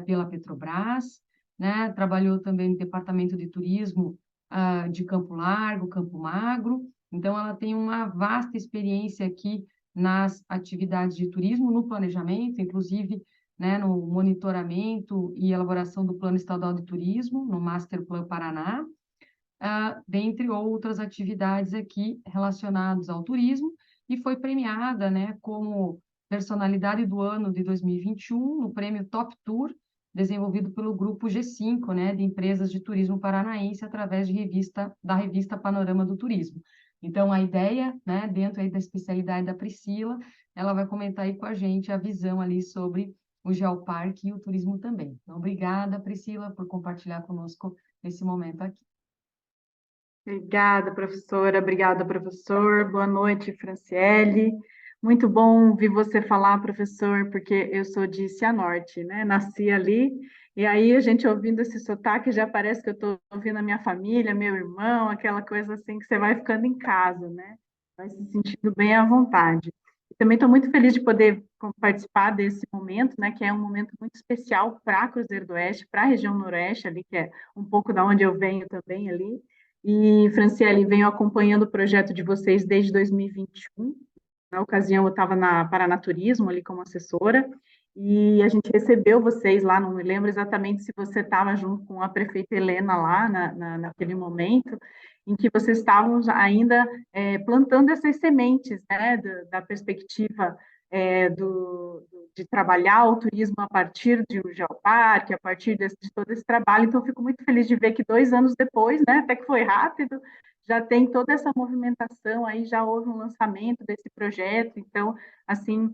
pela Petrobras, né? Trabalhou também no Departamento de Turismo de Campo Largo, Campo Magro, então ela tem uma vasta experiência aqui nas atividades de turismo, no planejamento, inclusive, né, no monitoramento e elaboração do Plano Estadual de Turismo, no Master Plan Paraná, dentre outras atividades aqui relacionadas ao turismo, e foi premiada, né, como personalidade do ano de 2021 no prêmio Top Tour, desenvolvido pelo grupo G5, né, de empresas de turismo paranaense, através da revista Panorama do Turismo. Então, a ideia, né, dentro aí da especialidade da Priscila, ela vai comentar aí com a gente a visão ali sobre o Geoparque e o turismo também. Então, obrigada, Priscila, por compartilhar conosco esse momento aqui. Obrigada, professora. Obrigada, professor. Boa noite, Franciele. Muito bom ouvir você falar, professor, porque eu sou de Cianorte, né? Nasci ali, e aí a gente ouvindo esse sotaque já parece que eu estou ouvindo a minha família, meu irmão, aquela coisa assim que você vai ficando em casa, né? Vai se sentindo bem à vontade. E também estou muito feliz de poder participar desse momento, né? Que é um momento muito especial para Cruzeiro do Oeste, para a região Noroeste ali, que é um pouco da onde eu venho também ali. E, Franciele, venho acompanhando o projeto de vocês desde 2021. Na ocasião, eu estava na Paranaturismo, ali como assessora, e a gente recebeu vocês lá, não me lembro exatamente se você estava junto com a prefeita Helena lá naquele momento, em que vocês estavam ainda plantando essas sementes, né, da perspectiva de trabalhar o turismo a partir de um geoparque, a partir de todo esse trabalho. Então, fico muito feliz de ver que 2 anos depois, né, até que foi rápido, já tem toda essa movimentação, aí já houve um lançamento desse projeto. Então, assim,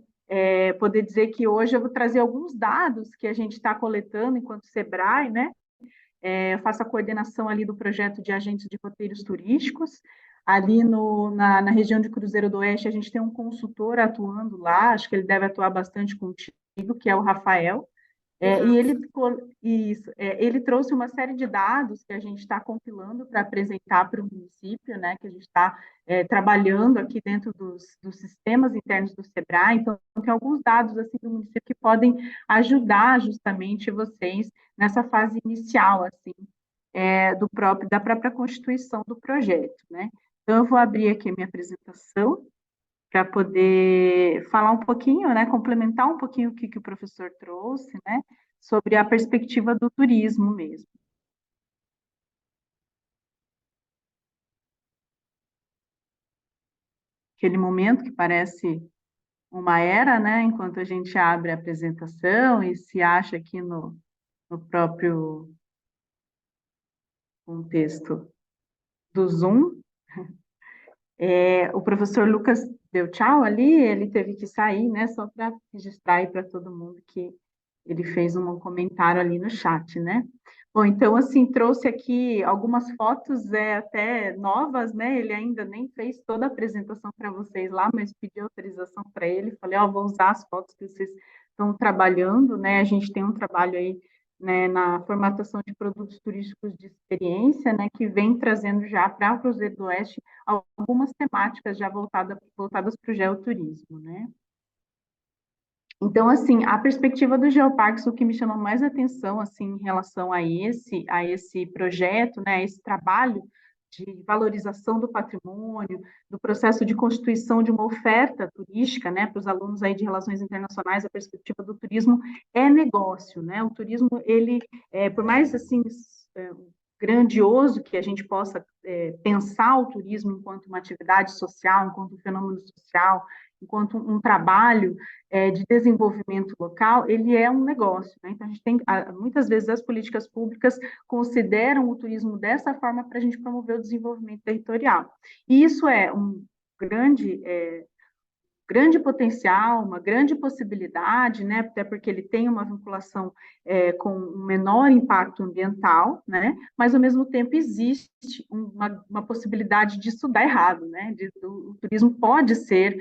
poder dizer que hoje eu vou trazer alguns dados que a gente está coletando enquanto SEBRAE, né? Eu faço a coordenação ali do projeto de agentes de roteiros turísticos. Ali na região de Cruzeiro do Oeste, a gente tem um consultor atuando lá, acho que ele deve atuar bastante contigo, que é o Rafael. E ele trouxe uma série de dados que a gente está compilando para apresentar para o município, né, que a gente está trabalhando aqui dentro dos sistemas internos do SEBRAE. Então, tem alguns dados assim, do município que podem ajudar justamente vocês nessa fase inicial assim, da própria constituição do projeto. Né? Então, eu vou abrir aqui a minha apresentação para poder falar um pouquinho, né, complementar um pouquinho o que o professor trouxe, né, sobre a perspectiva do turismo mesmo. Aquele momento que parece uma era, né, enquanto a gente abre a apresentação e se acha aqui no próprio contexto do Zoom. O professor Lucas deu tchau ali, ele teve que sair, né, só para registrar aí para todo mundo que ele fez um comentário ali no chat, né? Bom, então, assim, trouxe aqui algumas fotos até novas, né? Ele ainda nem fez toda a apresentação para vocês lá, mas pedi autorização para ele, falei, vou usar as fotos que vocês estão trabalhando, né? A gente tem um trabalho aí, né, na formatação de produtos turísticos de experiência, né, que vem trazendo já para o Cruzeiro do Oeste algumas temáticas já voltadas para o geoturismo, né? Então, assim, a perspectiva do Geoparques, o que me chama mais atenção, assim, em relação a esse projeto, né, esse trabalho de valorização do patrimônio, do processo de constituição de uma oferta turística, né, para os alunos aí de relações internacionais, a perspectiva do turismo é negócio, né, o turismo, ele, por mais, assim, grandioso que a gente possa pensar o turismo enquanto uma atividade social, enquanto um fenômeno social, enquanto um trabalho de desenvolvimento local, ele é um negócio, né? Então, a gente tem, muitas vezes, as políticas públicas consideram o turismo dessa forma para a gente promover o desenvolvimento territorial. E isso é um grande potencial, uma grande possibilidade, né, até porque ele tem uma vinculação com um menor impacto ambiental, né, mas ao mesmo tempo existe uma possibilidade disso dar errado, né, o turismo pode ser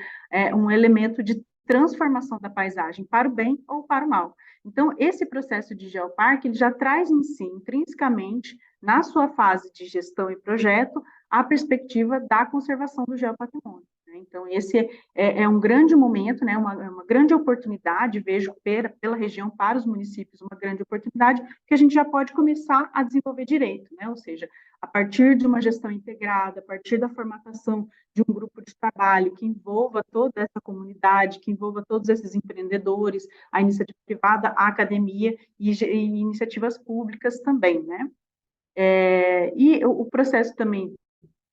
um elemento de transformação da paisagem para o bem ou para o mal. Então, esse processo de geoparque, ele já traz em si, intrinsecamente, na sua fase de gestão e projeto, a perspectiva da conservação do geopatrimônio. Então, esse é um grande momento, né, uma grande oportunidade, vejo pela região, para os municípios, uma grande oportunidade, que a gente já pode começar a desenvolver direito, né, ou seja, a partir de uma gestão integrada, a partir da formatação de um grupo de trabalho que envolva toda essa comunidade, que envolva todos esses empreendedores, a iniciativa privada, a academia e iniciativas públicas também, né. E o processo também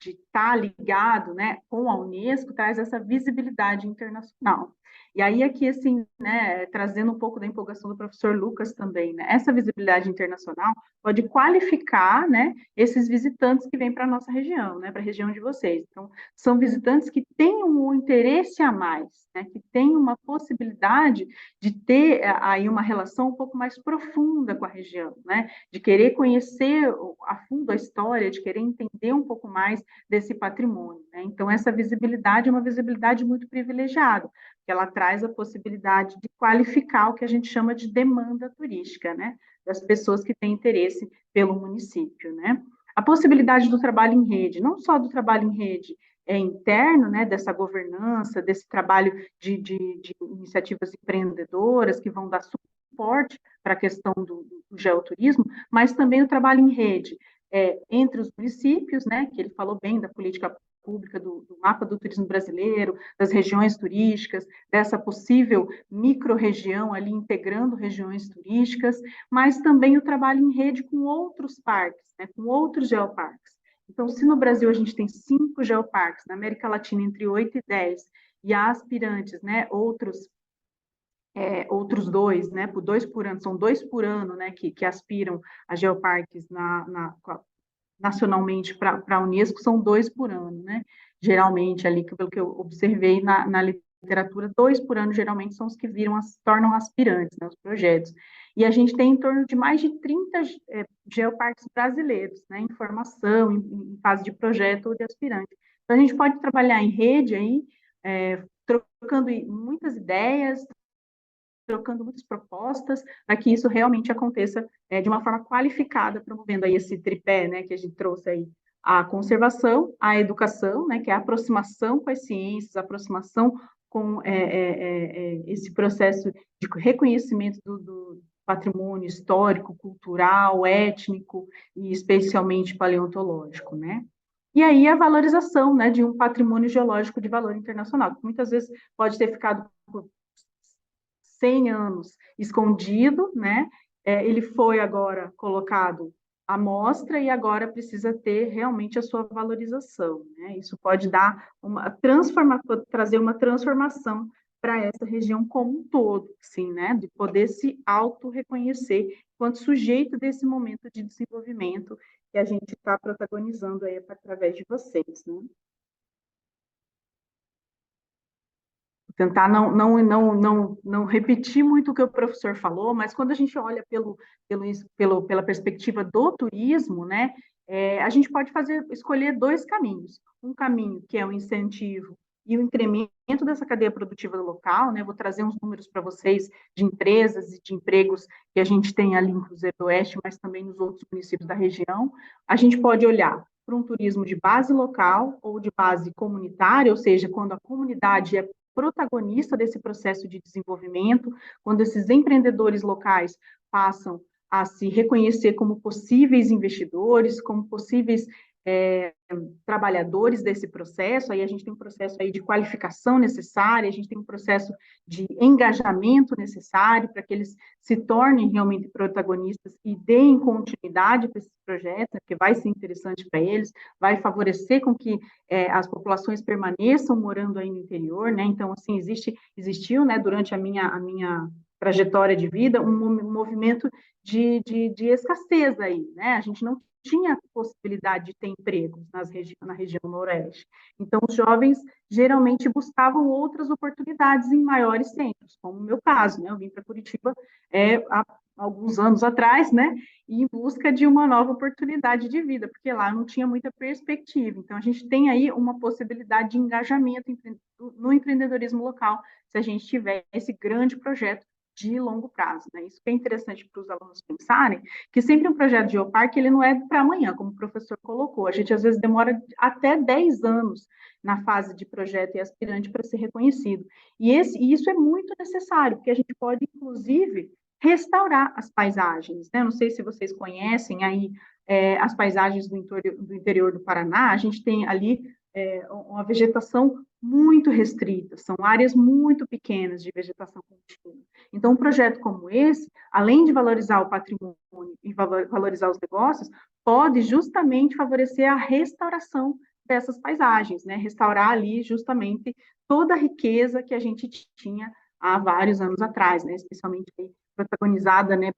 de estar ligado, né, com a Unesco, traz essa visibilidade internacional. E aí, aqui, assim, né, trazendo um pouco da empolgação do professor Lucas também, né, essa visibilidade internacional pode qualificar, né, esses visitantes que vêm para a nossa região, né, para a região de vocês. Então, são visitantes que têm um interesse a mais, né, que têm uma possibilidade de ter aí uma relação um pouco mais profunda com a região, né, de querer conhecer a fundo a história, de querer entender um pouco mais desse patrimônio, né? Então, essa visibilidade é uma visibilidade muito privilegiada, porque ela traz a possibilidade de qualificar o que a gente chama de demanda turística, né? Das pessoas que têm interesse pelo município, né? A possibilidade do trabalho em rede, não só do trabalho em rede interno, né, dessa governança, desse trabalho de iniciativas empreendedoras que vão dar suporte para a questão do geoturismo, mas também o trabalho em rede, entre os municípios, né, que ele falou bem da política pública, do mapa do turismo brasileiro, das regiões turísticas, dessa possível micro-região ali integrando regiões turísticas, mas também o trabalho em rede com outros parques, né, com outros geoparques. Então, se no Brasil a gente tem 5 geoparques, na América Latina entre 8 e 10, e há aspirantes, né, outros 2, né, por 2 por ano, são 2 por ano, né, que aspiram a geoparques nacionalmente para a Unesco, são 2 por ano, né, geralmente, ali, pelo que eu observei na literatura, 2 por ano, geralmente, são os que tornam aspirantes, né, os projetos. E a gente tem em torno de mais de 30 geoparques brasileiros, né, em formação, em fase de projeto ou de aspirante. Então, a gente pode trabalhar em rede aí, trocando muitas ideias, trocando muitas propostas, para que isso realmente aconteça de uma forma qualificada, promovendo aí esse tripé, né, que a gente trouxe aí, a conservação, a educação, né, que é a aproximação com as ciências, a aproximação com esse processo de reconhecimento do patrimônio histórico, cultural, étnico e especialmente paleontológico, né? E aí a valorização, né, de um patrimônio geológico de valor internacional, que muitas vezes pode ter ficado por 100 anos escondido, né? Ele foi agora colocado à mostra e agora precisa ter realmente a sua valorização, né? Isso pode dar trazer uma transformação para essa região como um todo, sim, né? De poder se auto-reconhecer enquanto sujeito desse momento de desenvolvimento que a gente está protagonizando aí através de vocês, né? Tentar não repetir muito o que o professor falou, mas quando a gente olha pela perspectiva do turismo, né, a gente pode escolher 2 caminhos. Um caminho que é o incentivo e o incremento dessa cadeia produtiva local, né, vou trazer uns números para vocês de empresas e de empregos que a gente tem ali em Cruzeiro do Oeste, mas também nos outros municípios da região. A gente pode olhar para um turismo de base local ou de base comunitária, ou seja, quando a comunidade é protagonista desse processo de desenvolvimento, quando esses empreendedores locais passam a se reconhecer como possíveis investidores, como possíveis trabalhadores desse processo, aí a gente tem um processo aí de qualificação necessária, a gente tem um processo de engajamento necessário para que eles se tornem realmente protagonistas e deem continuidade para esses projetos, né, porque vai ser interessante para eles, vai favorecer com que as populações permaneçam morando aí no interior, né? Então, assim, existiu, né, durante a minha trajetória de vida, um movimento de escassez aí, né? A gente não tinha possibilidade de ter empregos na região noroeste. Então, os jovens geralmente buscavam outras oportunidades em maiores centros, como o meu caso, né? Eu vim para Curitiba há alguns anos atrás, né? E em busca de uma nova oportunidade de vida, porque lá não tinha muita perspectiva. Então, a gente tem aí uma possibilidade de engajamento no empreendedorismo local, se a gente tiver esse grande projeto de longo prazo, né? Isso é interessante para os alunos pensarem, que sempre um projeto de geoparque, ele não é para amanhã, como o professor colocou. A gente, às vezes, demora até 10 anos na fase de projeto e aspirante para ser reconhecido. E isso é muito necessário, porque a gente pode, inclusive, restaurar as paisagens, né? Não sei se vocês conhecem aí as paisagens do interior do Paraná, a gente tem ali uma vegetação muito restrita, são áreas muito pequenas de vegetação contínua. Então, um projeto como esse, além de valorizar o patrimônio e valorizar os negócios, pode justamente favorecer a restauração dessas paisagens, né? Restaurar ali justamente toda a riqueza que a gente tinha há vários anos atrás, né? Especialmente protagonizada, né,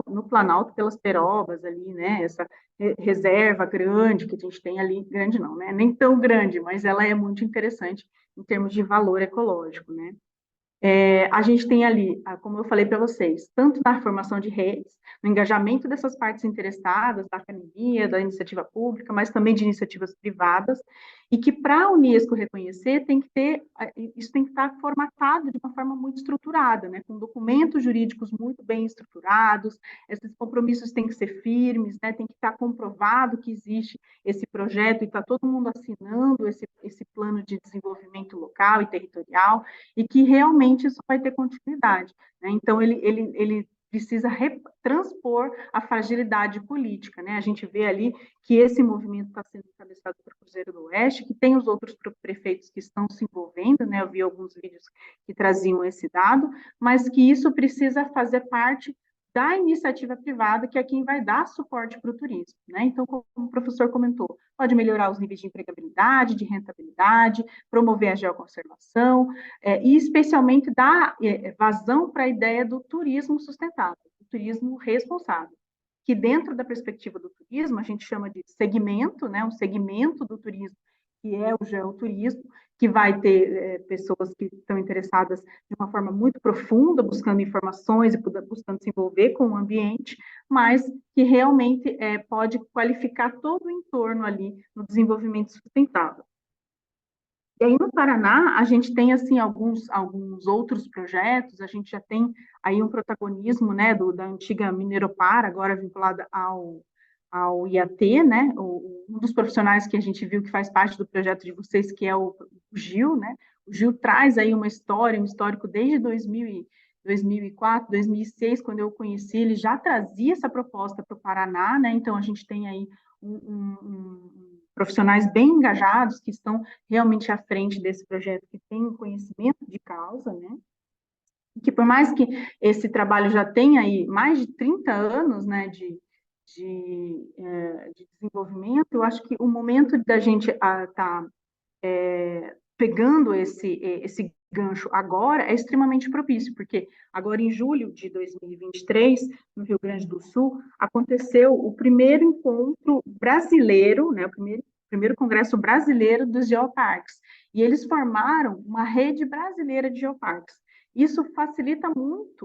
no Planalto pelas perobas ali, né? Essa reserva grande que a gente tem ali, grande não, né? Nem tão grande, mas ela é muito interessante em termos de valor ecológico, né? A gente tem ali, como eu falei para vocês, tanto na formação de redes, no engajamento dessas partes interessadas, da academia, da iniciativa pública, mas também de iniciativas privadas, e que para a Unesco reconhecer, isso tem que estar formatado de uma forma muito estruturada, né, com documentos jurídicos muito bem estruturados, esses compromissos têm que ser firmes, né, tem que estar comprovado que existe esse projeto e está todo mundo assinando esse plano de desenvolvimento local e territorial, e que realmente isso vai ter continuidade, né? Então, ele precisa transpor a fragilidade política, né? A gente vê ali que esse movimento está sendo encabeçado por Cruzeiro do Oeste, que tem os outros prefeitos que estão se envolvendo, né? Eu vi alguns vídeos que traziam esse dado, mas que isso precisa fazer parte da iniciativa privada, que é quem vai dar suporte para o turismo, né? Então, como o professor comentou, pode melhorar os níveis de empregabilidade, de rentabilidade, promover a geoconservação, e especialmente dar vazão para a ideia do turismo sustentável, do turismo responsável, que dentro da perspectiva do turismo, a gente chama de segmento, né? Um segmento do turismo, que é o geoturismo, que vai ter pessoas que estão interessadas de uma forma muito profunda, buscando informações e buscando se envolver com o ambiente, mas que realmente pode qualificar todo o entorno ali no desenvolvimento sustentável. E aí, no Paraná, a gente tem, assim, alguns outros projetos, a gente já tem aí um protagonismo, né, da antiga Mineropar, agora vinculada ao IAT, né, um dos profissionais que a gente viu que faz parte do projeto de vocês, que é o Gil, né, o Gil traz aí uma história, um histórico desde 2004, 2006, quando eu o conheci, ele já trazia essa proposta para o Paraná, né, então a gente tem aí profissionais bem engajados, que estão realmente à frente desse projeto, que têm conhecimento de causa, né? Que por mais que esse trabalho já tenha aí mais de 30 anos, né, de desenvolvimento, eu acho que o momento da gente estar pegando esse gancho agora é extremamente propício, porque agora em julho de 2023, no Rio Grande do Sul, aconteceu o primeiro encontro brasileiro, né, o primeiro congresso brasileiro dos geoparques, e eles formaram uma rede brasileira de geoparques. Isso facilita muito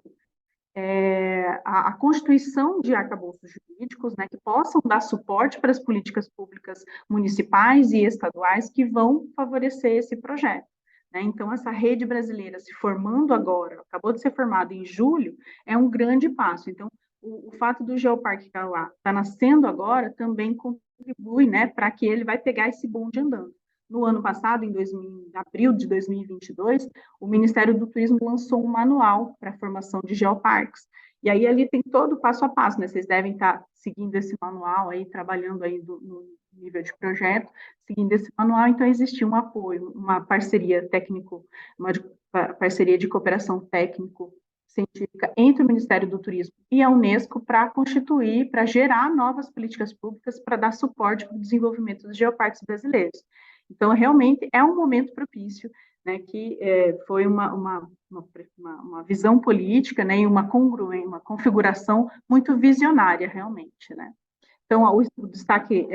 a constituição de arcabouços jurídicos, né, que possam dar suporte para as políticas públicas municipais e estaduais que vão favorecer esse projeto. Né? Então, essa rede brasileira se formando agora, acabou de ser formada em julho, é um grande passo. Então, o fato do Geoparque Kauá estar nascendo agora também contribui, né, para que ele vai pegar esse bonde andando. No ano passado, em abril de 2022, o Ministério do Turismo lançou um manual para a formação de geoparques. E aí ali tem todo o passo a passo, né? Vocês devem estar seguindo esse manual aí, trabalhando aí no nível de projeto, seguindo esse manual. Então, existia um apoio, uma parceria parceria de cooperação técnico-científica entre o Ministério do Turismo e a Unesco para constituir, para gerar novas políticas públicas para dar suporte para o desenvolvimento dos geoparques brasileiros. Então, realmente, é um momento propício, né, que foi uma visão política, né, e uma congruência, uma configuração muito visionária, realmente, né. Então, o destaque,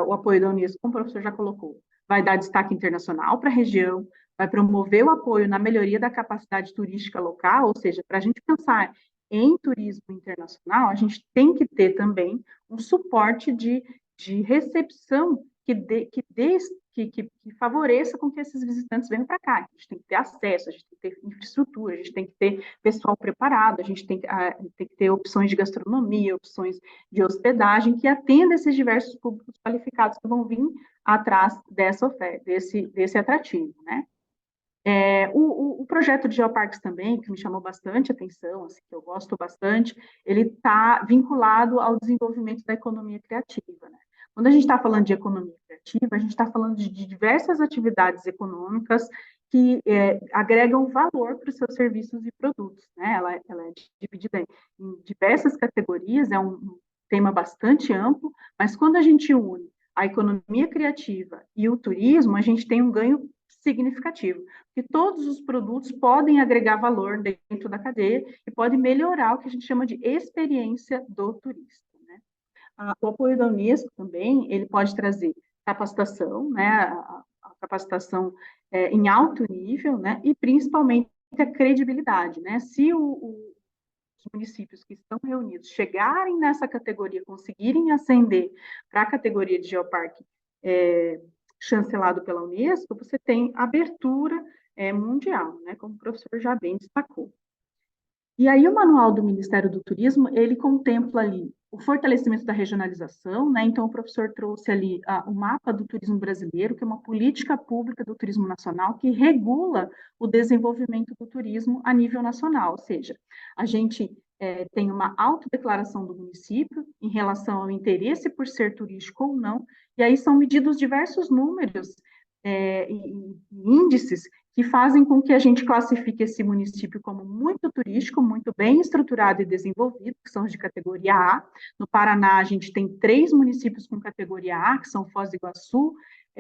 o apoio da Unesco, como o professor já colocou, vai dar destaque internacional para a região, vai promover o apoio na melhoria da capacidade turística local, ou seja, para a gente pensar em turismo internacional, a gente tem que ter também um suporte de recepção que favoreça com que esses visitantes venham para cá. A gente tem que ter acesso, a gente tem que ter infraestrutura, a gente tem que ter pessoal preparado, a gente tem que ter opções de gastronomia, opções de hospedagem que atendam esses diversos públicos qualificados que vão vir atrás dessa oferta, desse atrativo, né? O projeto de geoparques também, que me chamou bastante atenção, assim, que eu gosto bastante, ele está vinculado ao desenvolvimento da economia criativa, né? Quando a gente está falando de economia criativa, a gente está falando de diversas atividades econômicas que agregam valor para os seus serviços e produtos, né? Ela é dividida em diversas categorias, é um tema bastante amplo, mas quando a gente une a economia criativa e o turismo, a gente tem um ganho significativo, porque todos os produtos podem agregar valor dentro da cadeia e podem melhorar o que a gente chama de experiência do turista, né? O apoio da Unesco também, ele pode trazer capacitação, né, a capacitação em alto nível, né, e principalmente a credibilidade, né? Se os municípios que estão reunidos chegarem nessa categoria, conseguirem ascender para a categoria de geoparque chancelado pela Unesco, você tem abertura mundial, né, como o professor já bem destacou. E aí o manual do Ministério do Turismo, ele contempla ali o fortalecimento da regionalização, né? Então o professor trouxe ali o mapa do turismo brasileiro, que é uma política pública do turismo nacional que regula o desenvolvimento do turismo a nível nacional, ou seja, a gente tem uma autodeclaração do município em relação ao interesse por ser turístico ou não, e aí são medidos diversos números e índices que fazem com que a gente classifique esse município como muito turístico, muito bem estruturado e desenvolvido, que são os de categoria A. No Paraná, a gente tem 3 municípios com categoria A, que são Foz do Iguaçu,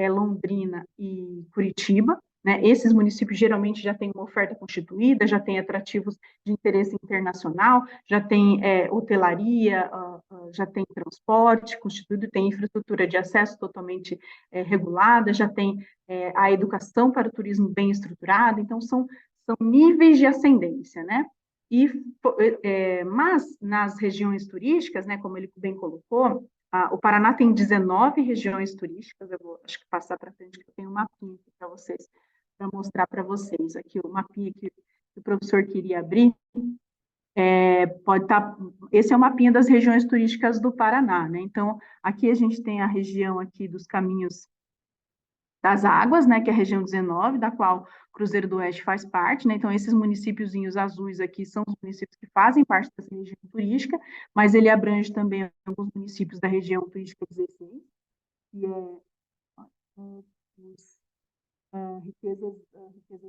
Londrina e Curitiba, né? Esses municípios geralmente já têm uma oferta constituída, já têm atrativos de interesse internacional, já tem hotelaria, já tem transporte constituído, tem infraestrutura de acesso totalmente regulada, já tem a educação para o turismo bem estruturada, então são níveis de ascendência, né? Mas nas regiões turísticas, né, como ele bem colocou, o Paraná tem 19 regiões turísticas, eu vou acho que passar para frente, que eu tenho um mapinha aqui para vocês, para mostrar para vocês aqui, o mapinha que o professor queria abrir, pode estar, esse é o mapinha das regiões turísticas do Paraná, né? Então, aqui a gente tem a região aqui dos caminhos das águas, né, que é a região 19, da qual Cruzeiro do Oeste faz parte, né? Então, esses municípiozinhos azuis aqui são os municípios que fazem parte dessa região turística, mas ele abrange também alguns municípios da região turística 16, que riquezas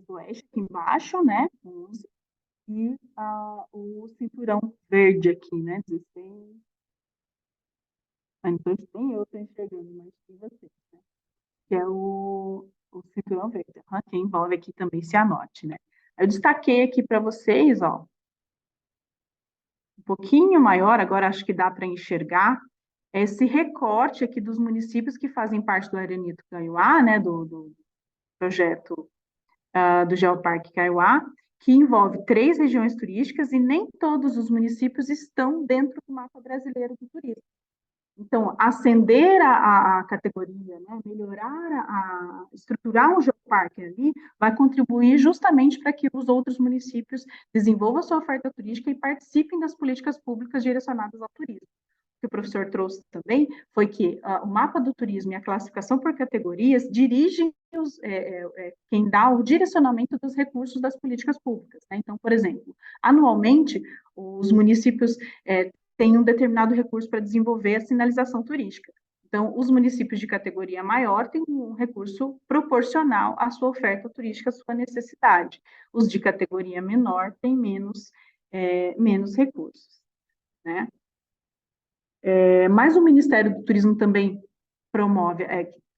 do Oeste, aqui embaixo, né, 11, e o cinturão verde aqui, né, 16. Então, tem eu estou enxergando, mas tem vocês, né? Que é o cinturão verde, que envolve aqui também Cianorte, né? Eu destaquei aqui para vocês, ó, um pouquinho maior, agora acho que dá para enxergar, esse recorte aqui dos municípios que fazem parte do Aeronito Kaiowá, né, do projeto do Geoparque Kaiowá, que envolve 3 regiões turísticas e nem todos os municípios estão dentro do mapa brasileiro do turismo. Então, ascender a categoria, né, melhorar, estruturar um geoparque ali, vai contribuir justamente para que os outros municípios desenvolvam sua oferta turística e participem das políticas públicas direcionadas ao turismo. O que o professor trouxe também foi que o mapa do turismo e a classificação por categorias dirigem quem dá o direcionamento dos recursos das políticas públicas, né? Então, por exemplo, anualmente, os municípios tem um determinado recurso para desenvolver a sinalização turística. Então, os municípios de categoria maior têm um recurso proporcional à sua oferta turística, à sua necessidade. Os de categoria menor têm menos recursos, né? Mas o Ministério do Turismo também promove,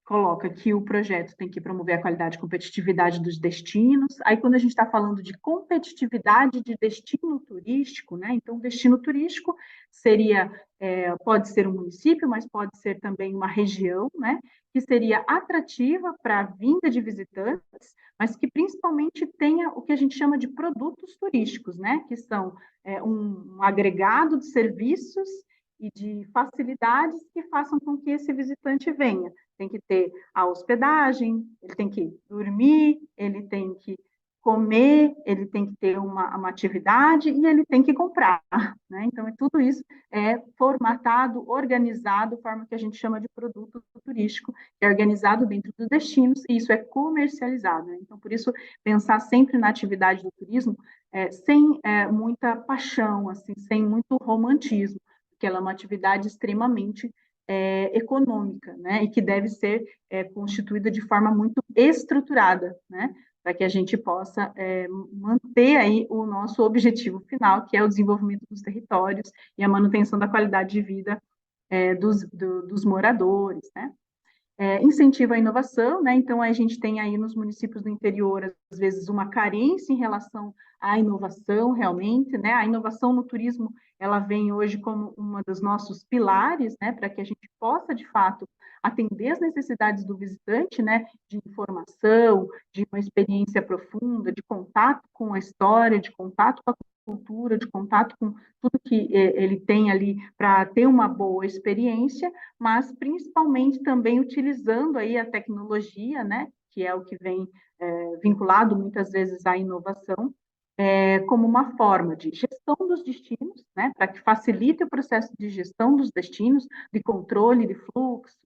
coloca que o projeto tem que promover a qualidade e competitividade dos destinos. Aí, quando a gente está falando de competitividade de destino turístico, né? Então, destino turístico seria, pode ser um município, mas pode ser também uma região, né? Que seria atrativa para a vinda de visitantes, mas que principalmente tenha o que a gente chama de produtos turísticos, né? Que são um agregado de serviços e de facilidades que façam com que esse visitante venha. Tem que ter a hospedagem, ele tem que dormir, ele tem que comer, ele tem que ter uma atividade e ele tem que comprar, né? Então, tudo isso é formatado, organizado, forma que a gente chama de produto turístico, que é organizado dentro dos destinos e isso é comercializado, né? Então, por isso, pensar sempre na atividade do turismo sem muita paixão, assim, sem muito romantismo, porque ela é uma atividade extremamente econômica, né, e que deve ser constituída de forma muito estruturada, né, para que a gente possa manter aí o nosso objetivo final, que é o desenvolvimento dos territórios e a manutenção da qualidade de vida dos moradores, né. Incentiva a inovação, né? Então a gente tem aí nos municípios do interior, às vezes, uma carência em relação à inovação, realmente, né? A inovação no turismo, ela vem hoje como uma dos nossos pilares, né? Para que a gente possa, de fato, atender as necessidades do visitante, né? De informação, de uma experiência profunda, de contato com a história, de contato com a cultura, de contato com tudo que ele tem ali para ter uma boa experiência, mas principalmente também utilizando aí a tecnologia, né, que é o que vem vinculado muitas vezes à inovação, como uma forma de gestão dos destinos, né, para que facilite o processo de gestão dos destinos, de controle de fluxo,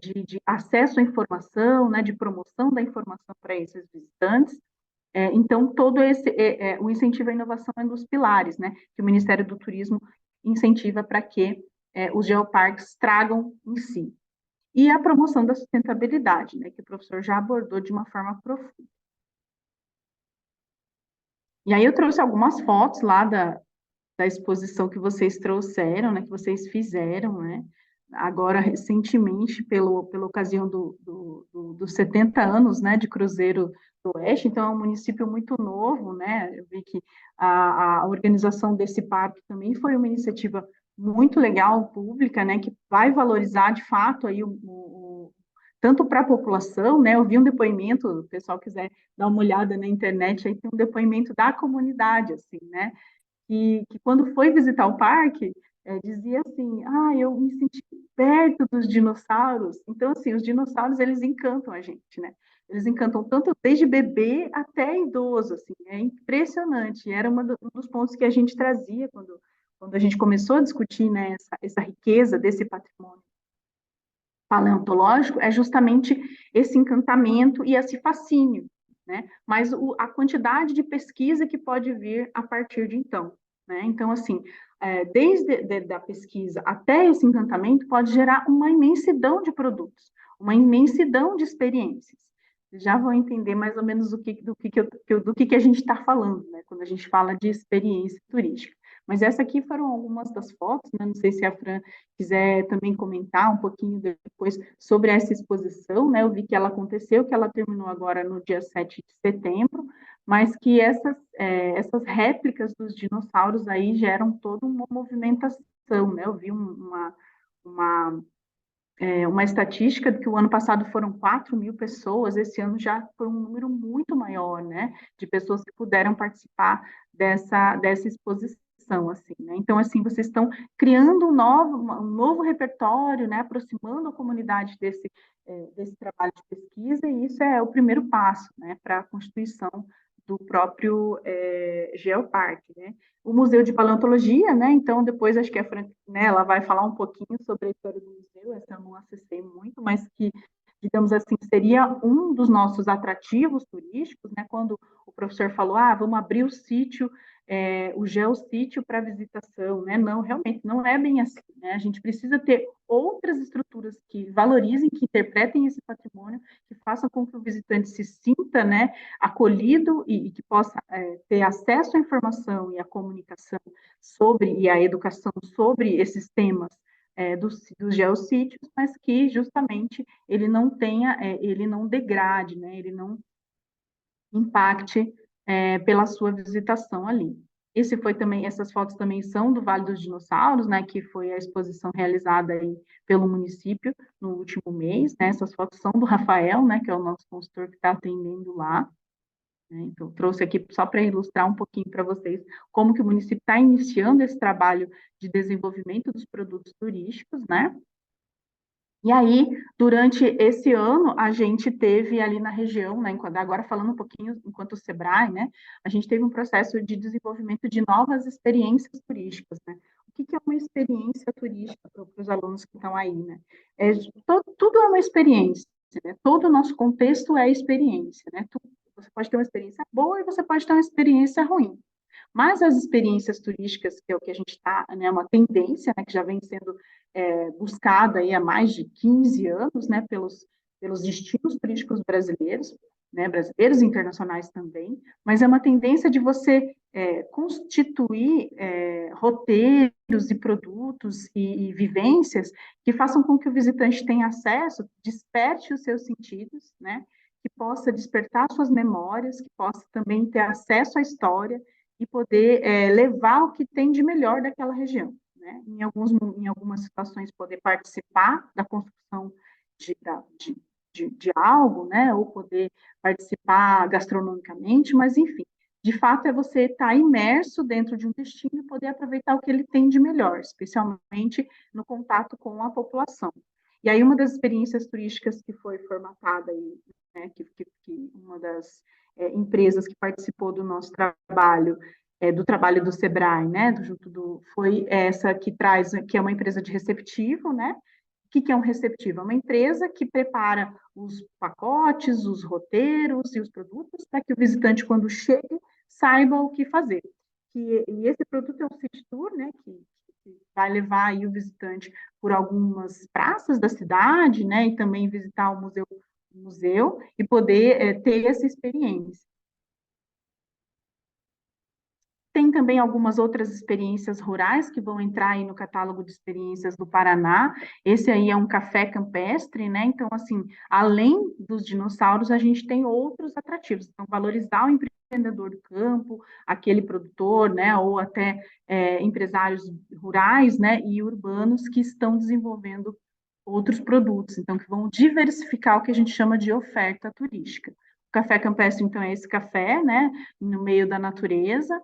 de acesso à informação, né, de promoção da informação para esses visitantes. Então, todo o incentivo à inovação é um dos pilares, né, que o Ministério do Turismo incentiva para que os geoparques tragam em si. E a promoção da sustentabilidade, né, que o professor já abordou de uma forma profunda. E aí eu trouxe algumas fotos lá da exposição que vocês trouxeram, né, que vocês fizeram, né, agora recentemente, pela ocasião dos 70 anos, né, de Cruzeiro do Oeste, então é um município muito novo, né, eu vi que a organização desse parque também foi uma iniciativa muito legal, pública, né, que vai valorizar de fato aí tanto para a população, né, eu vi um depoimento, o pessoal quiser dar uma olhada na internet, aí tem um depoimento da comunidade, assim, né, que quando foi visitar o parque, dizia assim, eu me senti perto dos dinossauros. Então, assim, os dinossauros, eles encantam a gente, né? Eles encantam tanto desde bebê até idoso, assim, é impressionante. Era um dos pontos que a gente trazia quando a gente começou a discutir, né, essa riqueza desse patrimônio paleontológico, é justamente esse encantamento e esse fascínio, né? Mas a quantidade de pesquisa que pode vir a partir de então, né? Então, assim, desde da pesquisa até esse encantamento pode gerar uma imensidão de produtos, uma imensidão de experiências. Já vão entender mais ou menos do que a gente está falando, né? Quando a gente fala de experiência turística. Mas essa aqui foram algumas das fotos, né? Não sei se a Fran quiser também comentar um pouquinho depois sobre essa exposição, né? Eu vi que ela aconteceu, que ela terminou agora no dia 7 de setembro, mas que essas réplicas dos dinossauros aí geram toda uma movimentação, né? Eu vi uma estatística de que o ano passado foram 4.000 pessoas, esse ano já foi um número muito maior, né? De pessoas que puderam participar dessa exposição. Assim, né? Então, assim, vocês estão criando um novo repertório, né? Aproximando a comunidade desse trabalho de pesquisa, e isso é o primeiro passo, né? Para a constituição do próprio Geoparque, né? O Museu de Paleontologia, né? Então, depois acho que a Fran, né, ela vai falar um pouquinho sobre a história do museu, essa eu não acessei muito, mas que, digamos assim, seria um dos nossos atrativos turísticos, né? Quando o professor falou, vamos abrir o sítio o geossítio para visitação, né? Não, realmente, não é bem assim, né? A gente precisa ter outras estruturas que valorizem, que interpretem esse patrimônio, que façam com que o visitante se sinta, né, acolhido e que possa ter acesso à informação e à comunicação sobre, e à educação sobre esses temas dos geossítios, mas que justamente ele não tenha, ele não degrade, né? Ele não impacte pela sua visitação ali. Essas fotos também são do Vale dos Dinossauros, né, que foi a exposição realizada aí pelo município no último mês, né, essas fotos são do Rafael, né, que é o nosso consultor que está atendendo lá, né, então trouxe aqui só para ilustrar um pouquinho para vocês como que o município está iniciando esse trabalho de desenvolvimento dos produtos turísticos, né, e aí, durante esse ano, a gente teve ali na região, né, agora falando um pouquinho enquanto o Sebrae, né, a gente teve um processo de desenvolvimento de novas experiências turísticas, né? O que é uma experiência turística para os alunos que estão aí, né? Tudo é uma experiência, né? Todo o nosso contexto é experiência, né? Você pode ter uma experiência boa e você pode ter uma experiência ruim. Mas as experiências turísticas, que é o que a gente está, né, uma tendência, né, que já vem sendo buscada aí há mais de 15 anos, né, pelos destinos turísticos brasileiros, né, brasileiros e internacionais também, mas é uma tendência de você constituir roteiros e produtos e vivências que façam com que o visitante tenha acesso, desperte os seus sentidos, né, que possa despertar suas memórias, que possa também ter acesso à história, e poder levar o que tem de melhor daquela região. Né? Em algumas situações, poder participar da construção de algo, né? Ou poder participar gastronomicamente, mas, enfim, de fato, é você estar imerso dentro de um destino e poder aproveitar o que ele tem de melhor, especialmente no contato com a população. E aí, uma das experiências turísticas que foi formatada, aí, né, que uma das empresas que participou do nosso trabalho, do trabalho do Sebrae, né, foi essa que traz, que é uma empresa de receptivo, né? O que é um receptivo? É uma empresa que prepara os pacotes, os roteiros e os produtos para que o visitante, quando chegue, saiba o que fazer. E esse produto é um city tour, né, que vai levar aí o visitante por algumas praças da cidade, né, e também visitar o museu e poder ter essa experiência. Tem também algumas outras experiências rurais que vão entrar aí no catálogo de experiências do Paraná. Esse aí é um café campestre, né? Então, assim, além dos dinossauros, a gente tem outros atrativos. Então, valorizar o empreendedor do campo, aquele produtor, né? Ou até empresários rurais, né? E urbanos que estão desenvolvendo outros produtos. Então, que vão diversificar o que a gente chama de oferta turística. O café campestre, então, é esse café, né? No meio da natureza,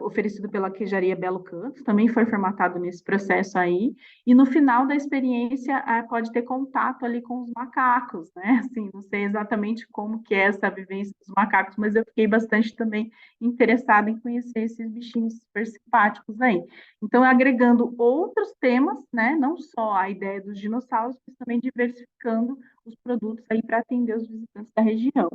oferecido pela Queijaria Belo Canto, também foi formatado nesse processo aí, e no final da experiência pode ter contato ali com os macacos, né? Assim, não sei exatamente como que é essa vivência dos macacos, mas eu fiquei bastante também interessada em conhecer esses bichinhos super simpáticos aí. Então, agregando outros temas, né? Não só a ideia dos dinossauros, mas também diversificando os produtos aí para atender os visitantes da região.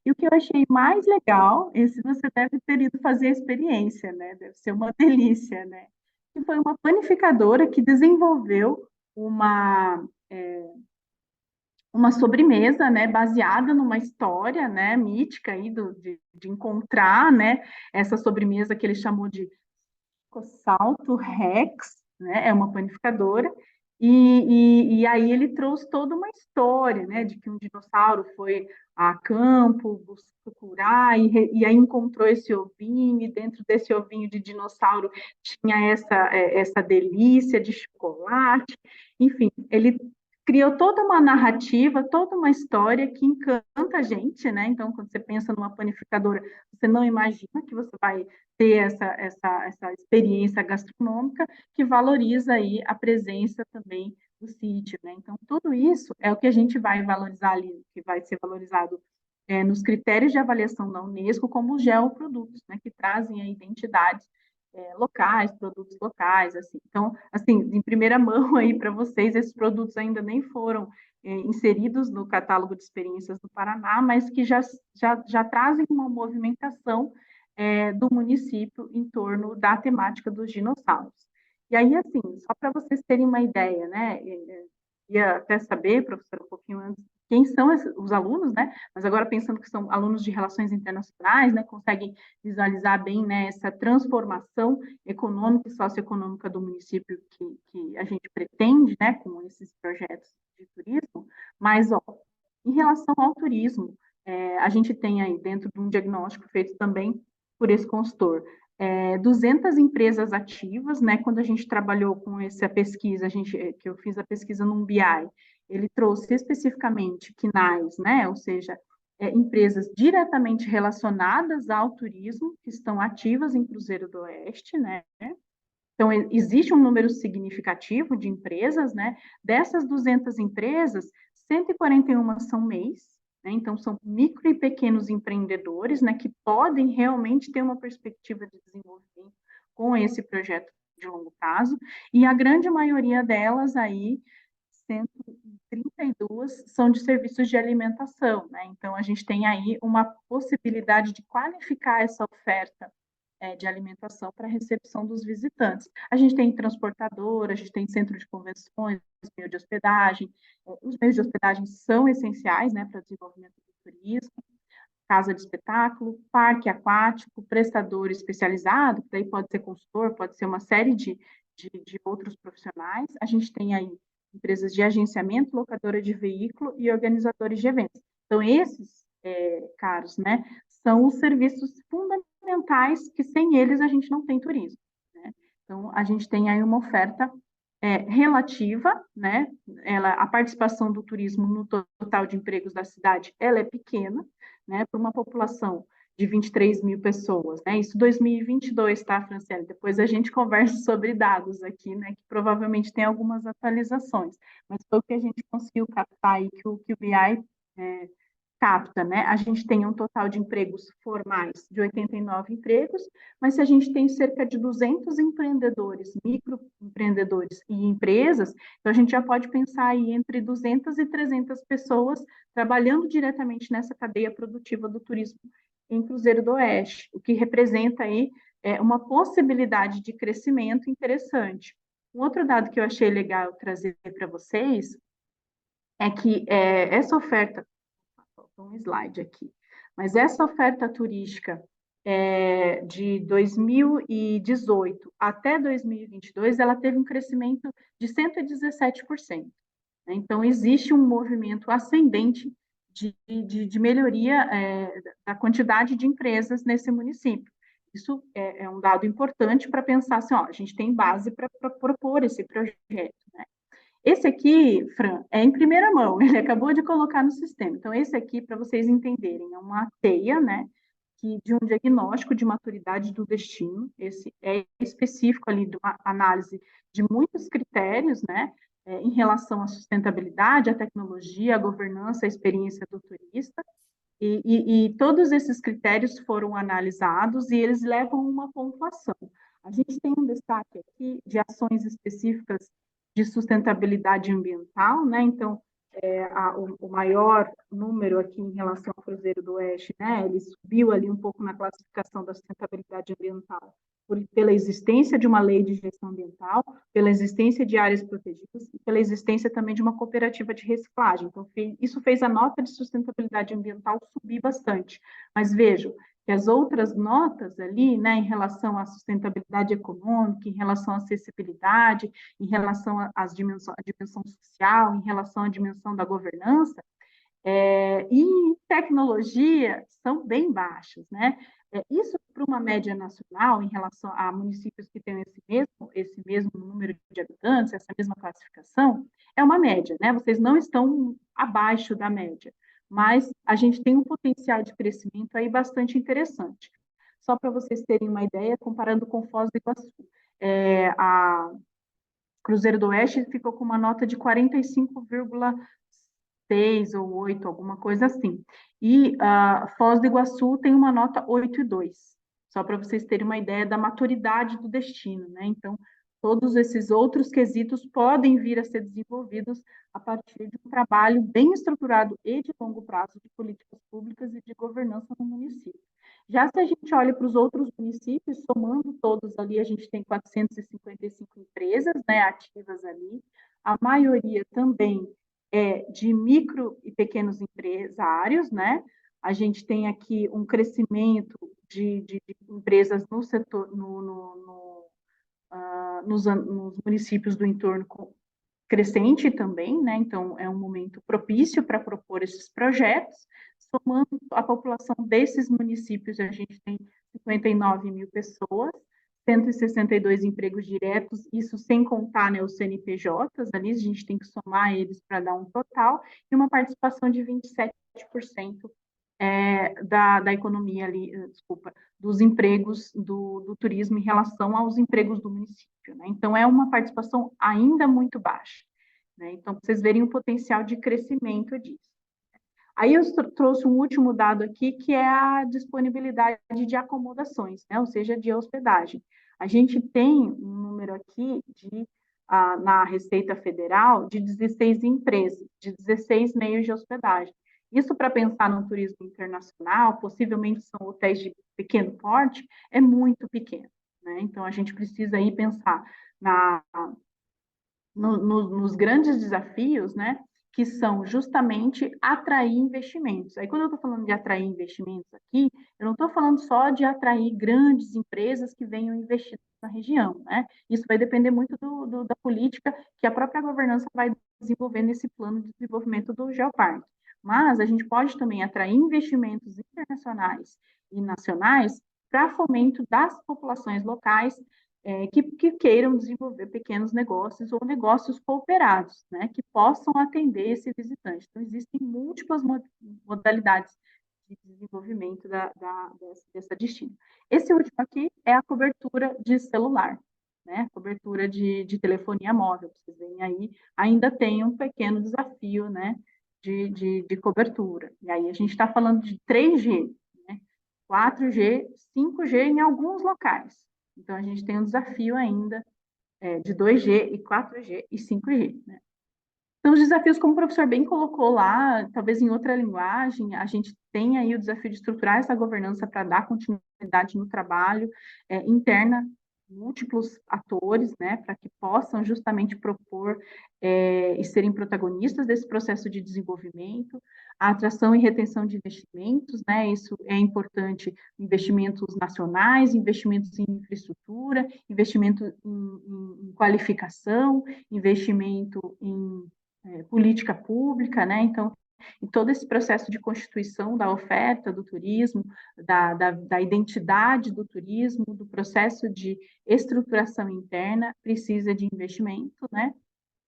E o que eu achei mais legal, esse você deve ter ido fazer a experiência, né? Deve ser uma delícia, né? Que foi uma panificadora que desenvolveu uma sobremesa, né, baseada numa história, né, mítica aí de encontrar, né, essa sobremesa que ele chamou de Salto Rex, né, é uma panificadora, e aí ele trouxe toda uma história, né, de que um dinossauro foi a campo procurar e aí encontrou esse ovinho, e dentro desse ovinho de dinossauro tinha essa delícia de chocolate, enfim, ele criou toda uma narrativa, toda uma história que encanta a gente, né? Então, quando você pensa numa panificadora, você não imagina que você vai ter essa experiência gastronômica que valoriza aí a presença também do sítio, né? Então, tudo isso é o que a gente vai valorizar ali, que vai ser valorizado nos critérios de avaliação da Unesco como geoprodutos, né? Que trazem a identidades locais, produtos locais, assim. Então, assim, em primeira mão aí para vocês, esses produtos ainda nem foram inseridos no catálogo de experiências do Paraná, mas que já trazem uma movimentação do município em torno da temática dos dinossauros. E aí, assim, só para vocês terem uma ideia, né, ia até saber, professora, um pouquinho antes, quem são os alunos, né, mas agora pensando que são alunos de relações internacionais, né, conseguem visualizar bem, né, essa transformação econômica e socioeconômica do município que a gente pretende, né, com esses projetos de turismo, mas, ó, em relação ao turismo, a gente tem aí, dentro de um diagnóstico feito também por esse consultor, 200 empresas ativas, né? Quando a gente trabalhou com essa pesquisa, que eu fiz a pesquisa no BI, ele trouxe especificamente KNAIs, né? Ou seja, empresas diretamente relacionadas ao turismo, que estão ativas em Cruzeiro do Oeste, né? Então, existe um número significativo de empresas, né? Dessas 200 empresas, 141 são MEIs, né? Então, são micro e pequenos empreendedores, né? Que podem realmente ter uma perspectiva de desenvolvimento com esse projeto de longo prazo, e a grande maioria delas aí, 132, são de serviços de alimentação, né? Então, a gente tem aí uma possibilidade de qualificar essa oferta de alimentação para a recepção dos visitantes. A gente tem transportadora, a gente tem centro de convenções, meio de hospedagem. Os meios de hospedagem são essenciais, né, para o desenvolvimento do turismo. Casa de espetáculo, parque aquático, prestador especializado, que daí pode ser consultor, pode ser uma série de outros profissionais. A gente tem aí empresas de agenciamento, locadora de veículo e organizadores de eventos. Então, esses, caros, né, são os serviços fundamentais que sem eles a gente não tem turismo, né? Então, a gente tem aí uma oferta relativa, né? A participação do turismo no total de empregos da cidade, ela é pequena, né? Para uma população de 23 mil pessoas, né? Isso 2022, tá, Franciele? Depois a gente conversa sobre dados aqui, né? Que provavelmente tem algumas atualizações, mas foi o que a gente conseguiu captar aí que o BI capta, né? A gente tem um total de empregos formais de 89 empregos, mas se a gente tem cerca de 200 empreendedores, microempreendedores e empresas, então a gente já pode pensar aí entre 200 e 300 pessoas trabalhando diretamente nessa cadeia produtiva do turismo em Cruzeiro do Oeste, o que representa aí uma possibilidade de crescimento interessante. Um outro dado que eu achei legal trazer para vocês é que essa oferta, um slide aqui, mas essa oferta turística de 2018 até 2022, ela teve um crescimento de 117%. Né? Então, existe um movimento ascendente de melhoria da quantidade de empresas nesse município. Isso é um dado importante para pensar assim, ó, a gente tem base para propor esse projeto, né? Esse aqui, Fran, é em primeira mão, ele acabou de colocar no sistema. Então, esse aqui, para vocês entenderem, é uma teia, né, de um diagnóstico de maturidade do destino. Esse é específico ali de uma análise de muitos critérios, né, em relação à sustentabilidade, à tecnologia, à governança, à experiência do turista. E todos esses critérios foram analisados e eles levam uma pontuação. A gente tem um destaque aqui de ações específicas de sustentabilidade ambiental, né? Então, o maior número aqui em relação ao Cruzeiro do Oeste, né? Ele subiu ali um pouco na classificação da sustentabilidade ambiental pela existência de uma lei de gestão ambiental, pela existência de áreas protegidas e pela existência também de uma cooperativa de reciclagem. Então, isso fez a nota de sustentabilidade ambiental subir bastante. Mas vejam que as outras notas ali, né, em relação à sustentabilidade econômica, em relação à acessibilidade, em relação à dimensão social, em relação à dimensão da governança, e em tecnologia são bem baixas, né? Isso para uma média nacional, em relação a municípios que têm esse mesmo número de habitantes, essa mesma classificação, é uma média, né? Vocês não estão abaixo da média, mas a gente tem um potencial de crescimento aí bastante interessante. Só para vocês terem uma ideia, comparando com Foz do Iguaçu, a Cruzeiro do Oeste ficou com uma nota de 45,6 ou 8, alguma coisa assim. E Foz do Iguaçu tem uma nota 8,2, só para vocês terem uma ideia da maturidade do destino, né? Então, todos esses outros quesitos podem vir a ser desenvolvidos a partir de um trabalho bem estruturado e de longo prazo de políticas públicas e de governança no município. Já se a gente olha para os outros municípios, somando todos ali, a gente tem 455 empresas, né, ativas ali. A maioria também é de micro e pequenos empresários, né? A gente tem aqui um crescimento de empresas no setor, nos municípios do entorno crescente também, né? Então, é um momento propício para propor esses projetos. Somando a população desses municípios, a gente tem 59 mil pessoas, 162 empregos diretos, isso sem contar, né, os CNPJs, ali a gente tem que somar eles para dar um total, e uma participação de 27% da economia ali, desculpa, dos empregos do turismo em relação aos empregos do município, né? Então, é uma participação ainda muito baixa, né? Então, vocês verem o potencial de crescimento disso. Aí eu trouxe um último dado aqui, que é a disponibilidade de acomodações, né? Ou seja, de hospedagem. A gente tem um número aqui na Receita Federal de 16 empresas, de 16 meios de hospedagem. Isso para pensar no turismo internacional, possivelmente são hotéis de pequeno porte, é muito pequeno, né? Então, a gente precisa aí pensar nos grandes desafios, né? Que são justamente atrair investimentos. Aí, quando eu estou falando de atrair investimentos aqui, eu não estou falando só de atrair grandes empresas que venham investir na região, né? Isso vai depender muito da política que a própria governança vai desenvolver nesse plano de desenvolvimento do Geoparque. Mas a gente pode também atrair investimentos internacionais e nacionais para fomento das populações locais que queiram desenvolver pequenos negócios ou negócios cooperados, né, que possam atender esse visitante. Então, existem múltiplas modalidades de desenvolvimento dessa destino. Esse último aqui é a cobertura de celular, né, cobertura de telefonia móvel. Vocês veem aí, ainda tem um pequeno desafio, né, de cobertura. E aí a gente está falando de 3G, né, 4G, 5G em alguns locais. Então, a gente tem um desafio ainda de 2G e 4G e 5G, né? Então, os desafios, como o professor bem colocou lá, talvez em outra linguagem, a gente tem aí o desafio de estruturar essa governança para dar continuidade no trabalho interna, múltiplos atores, né, para que possam justamente propor e serem protagonistas desse processo de desenvolvimento, a atração e retenção de investimentos, né, isso é importante, investimentos nacionais, investimentos em infraestrutura, investimento em qualificação, investimento em política pública, né? Então, em todo esse processo de constituição da oferta do turismo, da identidade do turismo, do processo de estruturação interna, precisa de investimento, né?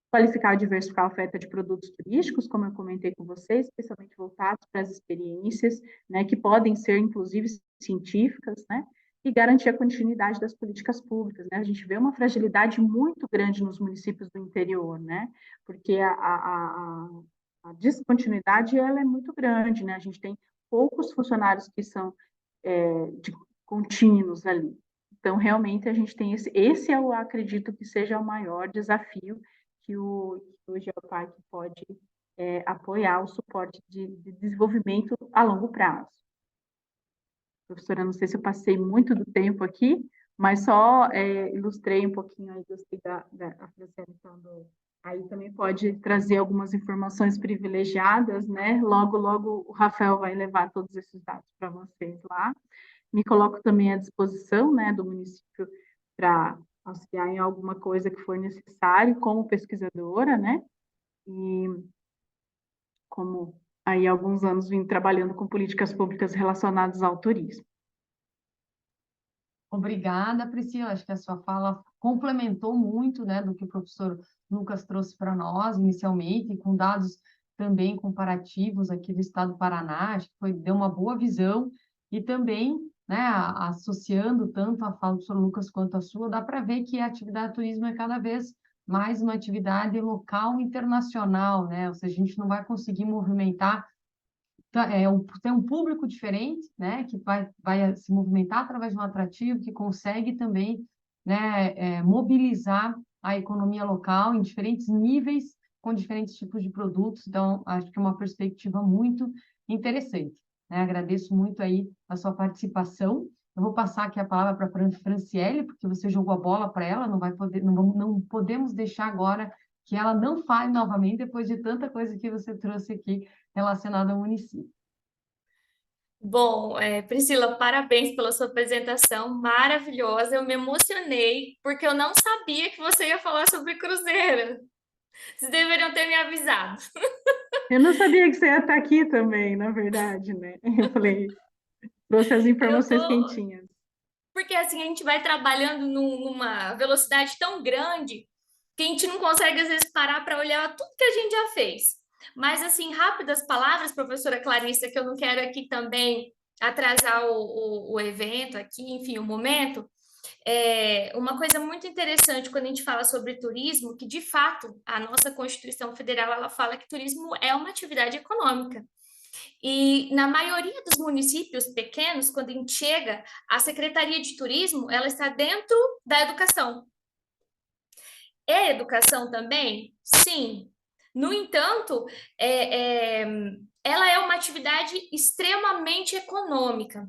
Qualificar e diversificar a oferta de produtos turísticos, como eu comentei com vocês, especialmente voltados para as experiências, né, que podem ser, inclusive, científicas, né? E garantir a continuidade das políticas públicas, né? A gente vê uma fragilidade muito grande nos municípios do interior, né? Porque a descontinuidade ela é muito grande, né? A gente tem poucos funcionários que são contínuos ali. Então, realmente, a gente tem esse eu acredito que seja o maior desafio que o Geoparque pode apoiar o suporte de desenvolvimento a longo prazo. Professora, não sei se eu passei muito do tempo aqui, mas só ilustrei um pouquinho aí, gostei da apresentação aí também pode trazer algumas informações privilegiadas, né? Logo, logo o Rafael vai levar todos esses dados para vocês lá. Me coloco também à disposição, né, do município para auxiliar em alguma coisa que for necessário, como pesquisadora, né? E como aí há alguns anos vim trabalhando com políticas públicas relacionadas ao turismo. Obrigada, Priscila. Acho que a sua fala complementou muito, né, do que o professor Lucas trouxe para nós inicialmente, com dados também comparativos aqui do estado do Paraná. Acho que deu uma boa visão e também, né, associando tanto a fala do professor Lucas quanto a sua, dá para ver que a atividade de turismo é cada vez mais uma atividade local internacional, né? Ou seja, a gente não vai conseguir movimentar tem um público diferente, né, que vai se movimentar através de um atrativo, que consegue também, né, mobilizar a economia local em diferentes níveis, com diferentes tipos de produtos. Então, acho que é uma perspectiva muito interessante. né? Agradeço muito aí a sua participação. Eu vou passar aqui a palavra para a Franciele, porque você jogou a bola para ela, não vai poder, não podemos deixar agora que ela não fale novamente depois de tanta coisa que você trouxe aqui relacionada ao município. Bom, Priscila, parabéns pela sua apresentação maravilhosa. Eu me emocionei porque eu não sabia que você ia falar sobre Cruzeiro. Vocês deveriam ter me avisado. Eu não sabia que você ia estar aqui também, na verdade, né? Eu falei, trouxe as Eu informações tô, quentinhas. porque assim a gente vai trabalhando numa velocidade tão grande que a gente não consegue às vezes parar para olhar tudo que a gente já fez. Mas assim, rápidas palavras, professora Clarissa, que eu não quero aqui também atrasar o evento aqui, enfim, o momento. Uma coisa muito interessante quando a gente fala sobre turismo, que de fato a nossa Constituição Federal ela fala que turismo é uma atividade econômica. E na maioria dos municípios pequenos, quando a gente chega, a Secretaria de Turismo ela está dentro da educação. É educação também? Sim. No entanto, é, é, ela é uma atividade extremamente econômica.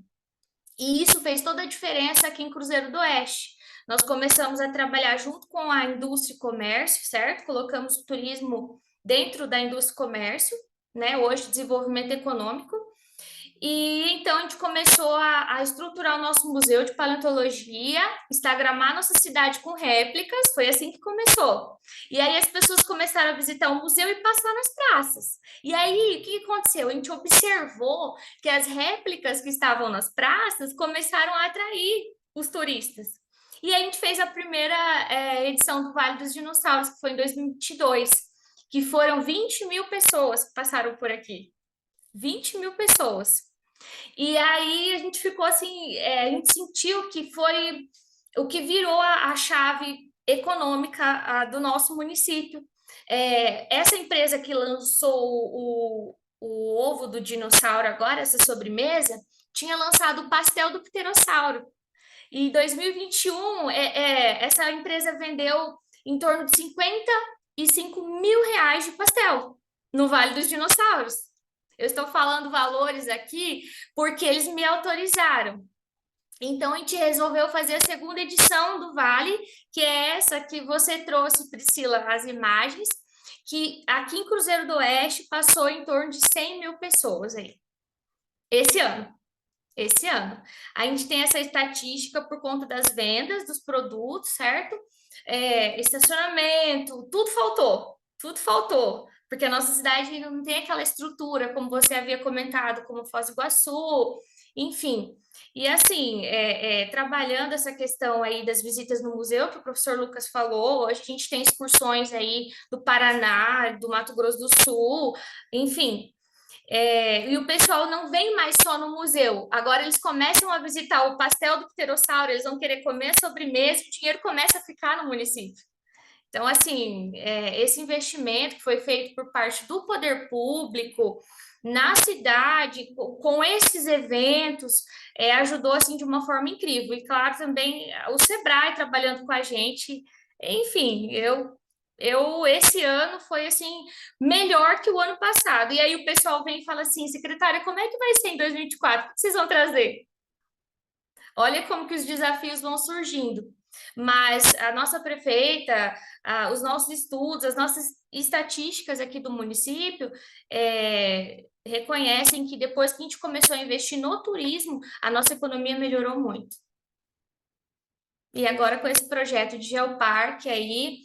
E isso fez toda a diferença aqui em Cruzeiro do Oeste. Nós começamos a trabalhar junto com a indústria e comércio, certo? Colocamos o turismo dentro da indústria e comércio, né? Hoje, desenvolvimento econômico. E então a gente começou a estruturar o nosso museu de paleontologia, instagramar nossa cidade com réplicas, foi assim que começou. E aí as pessoas começaram a visitar o museu e passar nas praças. E aí o que aconteceu? A gente observou que as réplicas que estavam nas praças começaram a atrair os turistas. E aí a gente fez a primeira edição do Vale dos Dinossauros, que foi em 2022, que foram 20 mil pessoas que passaram por aqui. 20 mil pessoas. E aí a gente ficou assim, a gente sentiu que foi o que virou a chave econômica do nosso município. Essa empresa que lançou o ovo do dinossauro agora, essa sobremesa, tinha lançado o pastel do pterossauro. E em 2021, essa empresa vendeu em torno de 55 mil reais de pastel no Vale dos Dinossauros. Eu estou falando valores aqui porque eles me autorizaram. Então, a gente resolveu fazer a segunda edição do Vale, que é essa que você trouxe, Priscila, as imagens, que aqui em Cruzeiro do Oeste passou em torno de 100 mil pessoas aí, esse ano. Esse ano. A gente tem essa estatística por conta das vendas dos produtos, certo? Estacionamento, tudo faltou, porque a nossa cidade não tem aquela estrutura, como você havia comentado, como Foz do Iguaçu, enfim. E assim, trabalhando essa questão aí das visitas no museu, que o professor Lucas falou, hoje a gente tem excursões aí do Paraná, do Mato Grosso do Sul, enfim, e o pessoal não vem mais só no museu. Agora eles começam a visitar o pastel do pterossauro, eles vão querer comer a sobremesa e o dinheiro começa a ficar no município. Então, assim, esse investimento que foi feito por parte do poder público na cidade, com esses eventos, ajudou, assim, de uma forma incrível. E, claro, também o Sebrae trabalhando com a gente. Enfim, esse ano foi, assim, melhor que o ano passado. E aí o pessoal vem e fala assim, secretária, como é que vai ser em 2024? O que vocês vão trazer? Olha como que os desafios vão surgindo. Mas a nossa prefeita, os nossos estudos, as nossas estatísticas aqui do município reconhecem que depois que a gente começou a investir no turismo, a nossa economia melhorou muito. E agora com esse projeto de geoparque aí,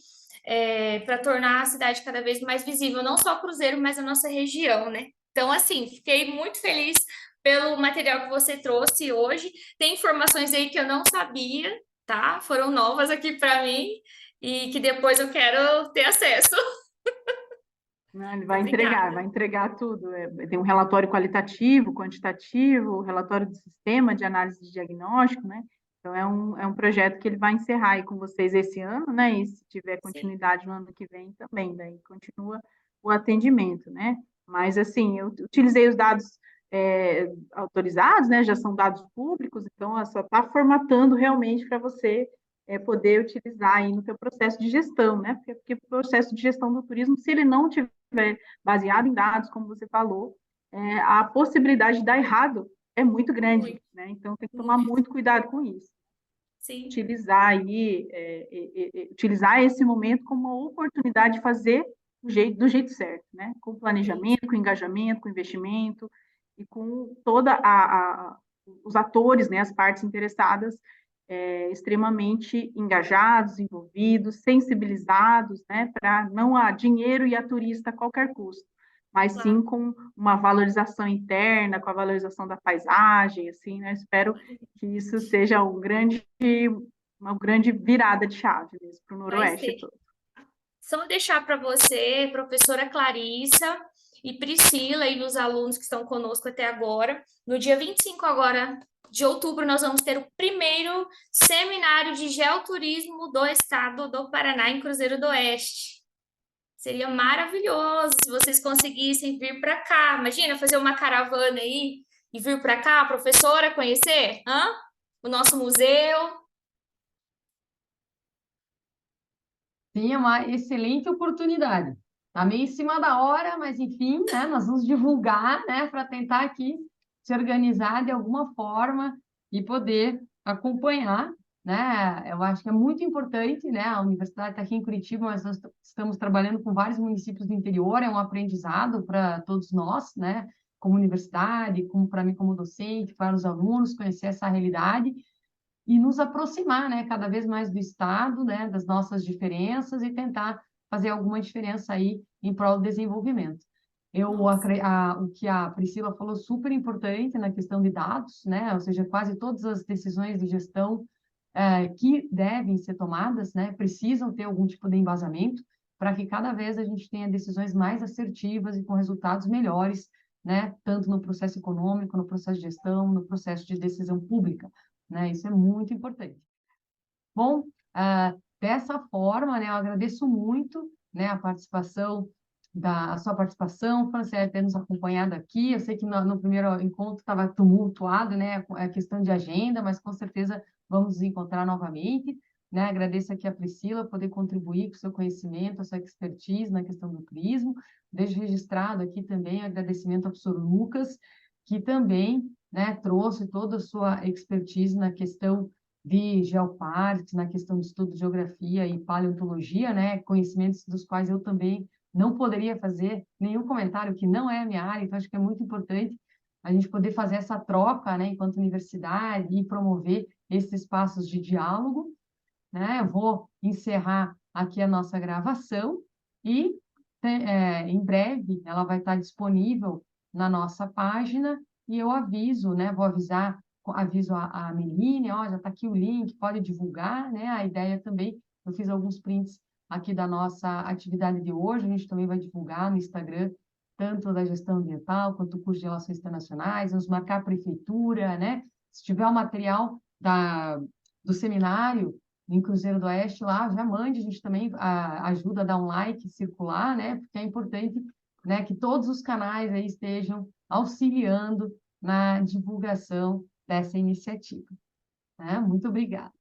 para tornar a cidade cada vez mais visível, não só Cruzeiro, mas a nossa região, né? Então, assim, fiquei muito feliz pelo material que você trouxe hoje. Tem informações aí que eu não sabia, tá? Foram novas aqui para mim e que depois eu quero ter acesso. Não, ele Obrigada. vai entregar tudo. Tem um relatório qualitativo, quantitativo, relatório do sistema de análise de diagnóstico, né? Então, é um projeto que ele vai encerrar aí com vocês esse ano, né? E se tiver Sim, continuidade no ano que vem também, daí continua o atendimento, né? Mas, assim, eu utilizei os dados autorizados, né? Já são dados públicos, então, só está formatando realmente para você poder utilizar aí no seu processo de gestão, né? Porque o processo de gestão do turismo, se ele não tiver baseado em dados, como você falou, a possibilidade de dar errado é muito grande, Muito, né? Então tem que tomar muito. muito cuidado com isso. Sim, Utilizar esse momento como uma oportunidade de fazer do jeito certo, né? Com isso. planejamento, com engajamento, com investimento e com os atores, né, as partes interessadas, extremamente engajados, envolvidos, sensibilizados, né, para não há dinheiro e a turista a qualquer custo, mas sim Claro. com uma valorização interna, com a valorização da paisagem, assim, né? Espero que isso seja uma grande virada de chave mesmo para o Vai Noroeste ser. todo. Só deixar para você, professora Clarissa e Priscila e os alunos que estão conosco até agora, no dia 25 agora de outubro, nós vamos ter o primeiro seminário de geoturismo do estado do Paraná em Cruzeiro do Oeste. Seria maravilhoso se vocês conseguissem vir para cá. Imagina fazer uma caravana aí e vir para cá, professora, conhecer, o nosso museu. Sim, é uma excelente oportunidade. Está meio em cima da hora, mas enfim, né, nós vamos divulgar, né, para tentar aqui se organizar de alguma forma e poder acompanhar, né? Eu acho que é muito importante, né? A universidade está aqui em Curitiba, mas nós estamos trabalhando com vários municípios do interior, é um aprendizado para todos nós, né? Como universidade, como para mim como docente, para os alunos conhecer essa realidade e nos aproximar, né, cada vez mais do Estado, né, das nossas diferenças e tentar fazer alguma diferença aí em prol do desenvolvimento. Nossa, O que a Priscila falou super importante na questão de dados, né, ou seja, quase todas as decisões de gestão que devem ser tomadas, né, precisam ter algum tipo de embasamento para que cada vez a gente tenha decisões mais assertivas e com resultados melhores, né, tanto no processo econômico, no processo de gestão, no processo de decisão pública, né? Isso é muito importante. Bom, dessa forma, né, eu agradeço muito, né, a sua participação, Franciele, ter nos acompanhado aqui. Eu sei que no primeiro encontro estava tumultuado, né, a questão de agenda, mas com certeza vamos nos encontrar novamente. Né? Agradeço aqui a Priscila poder contribuir com o seu conhecimento, a sua expertise na questão do turismo. Deixo registrado aqui também o agradecimento ao professor Lucas, que também, né, trouxe toda a sua expertise na questão de geoparques, na questão de estudo de geografia e paleontologia, né, conhecimentos dos quais eu também não poderia fazer nenhum comentário, que não é a minha área, então acho que é muito importante a gente poder fazer essa troca, né, enquanto universidade e promover esses espaços de diálogo, né? Eu vou encerrar aqui a nossa gravação e em breve ela vai estar disponível na nossa página e eu aviso, né? Vou aviso a Meline, ó, já está aqui o link, pode divulgar, né? A ideia também, eu fiz alguns prints aqui da nossa atividade de hoje, a gente também vai divulgar no Instagram, tanto da gestão ambiental quanto o curso de relações internacionais, vamos marcar a prefeitura, né? Se tiver o material do seminário, em Cruzeiro do Oeste lá, já mande, a gente também ajuda a dar um like, circular, né? Porque é importante, né, que todos os canais aí estejam auxiliando na divulgação dessa iniciativa. Né? Muito obrigada.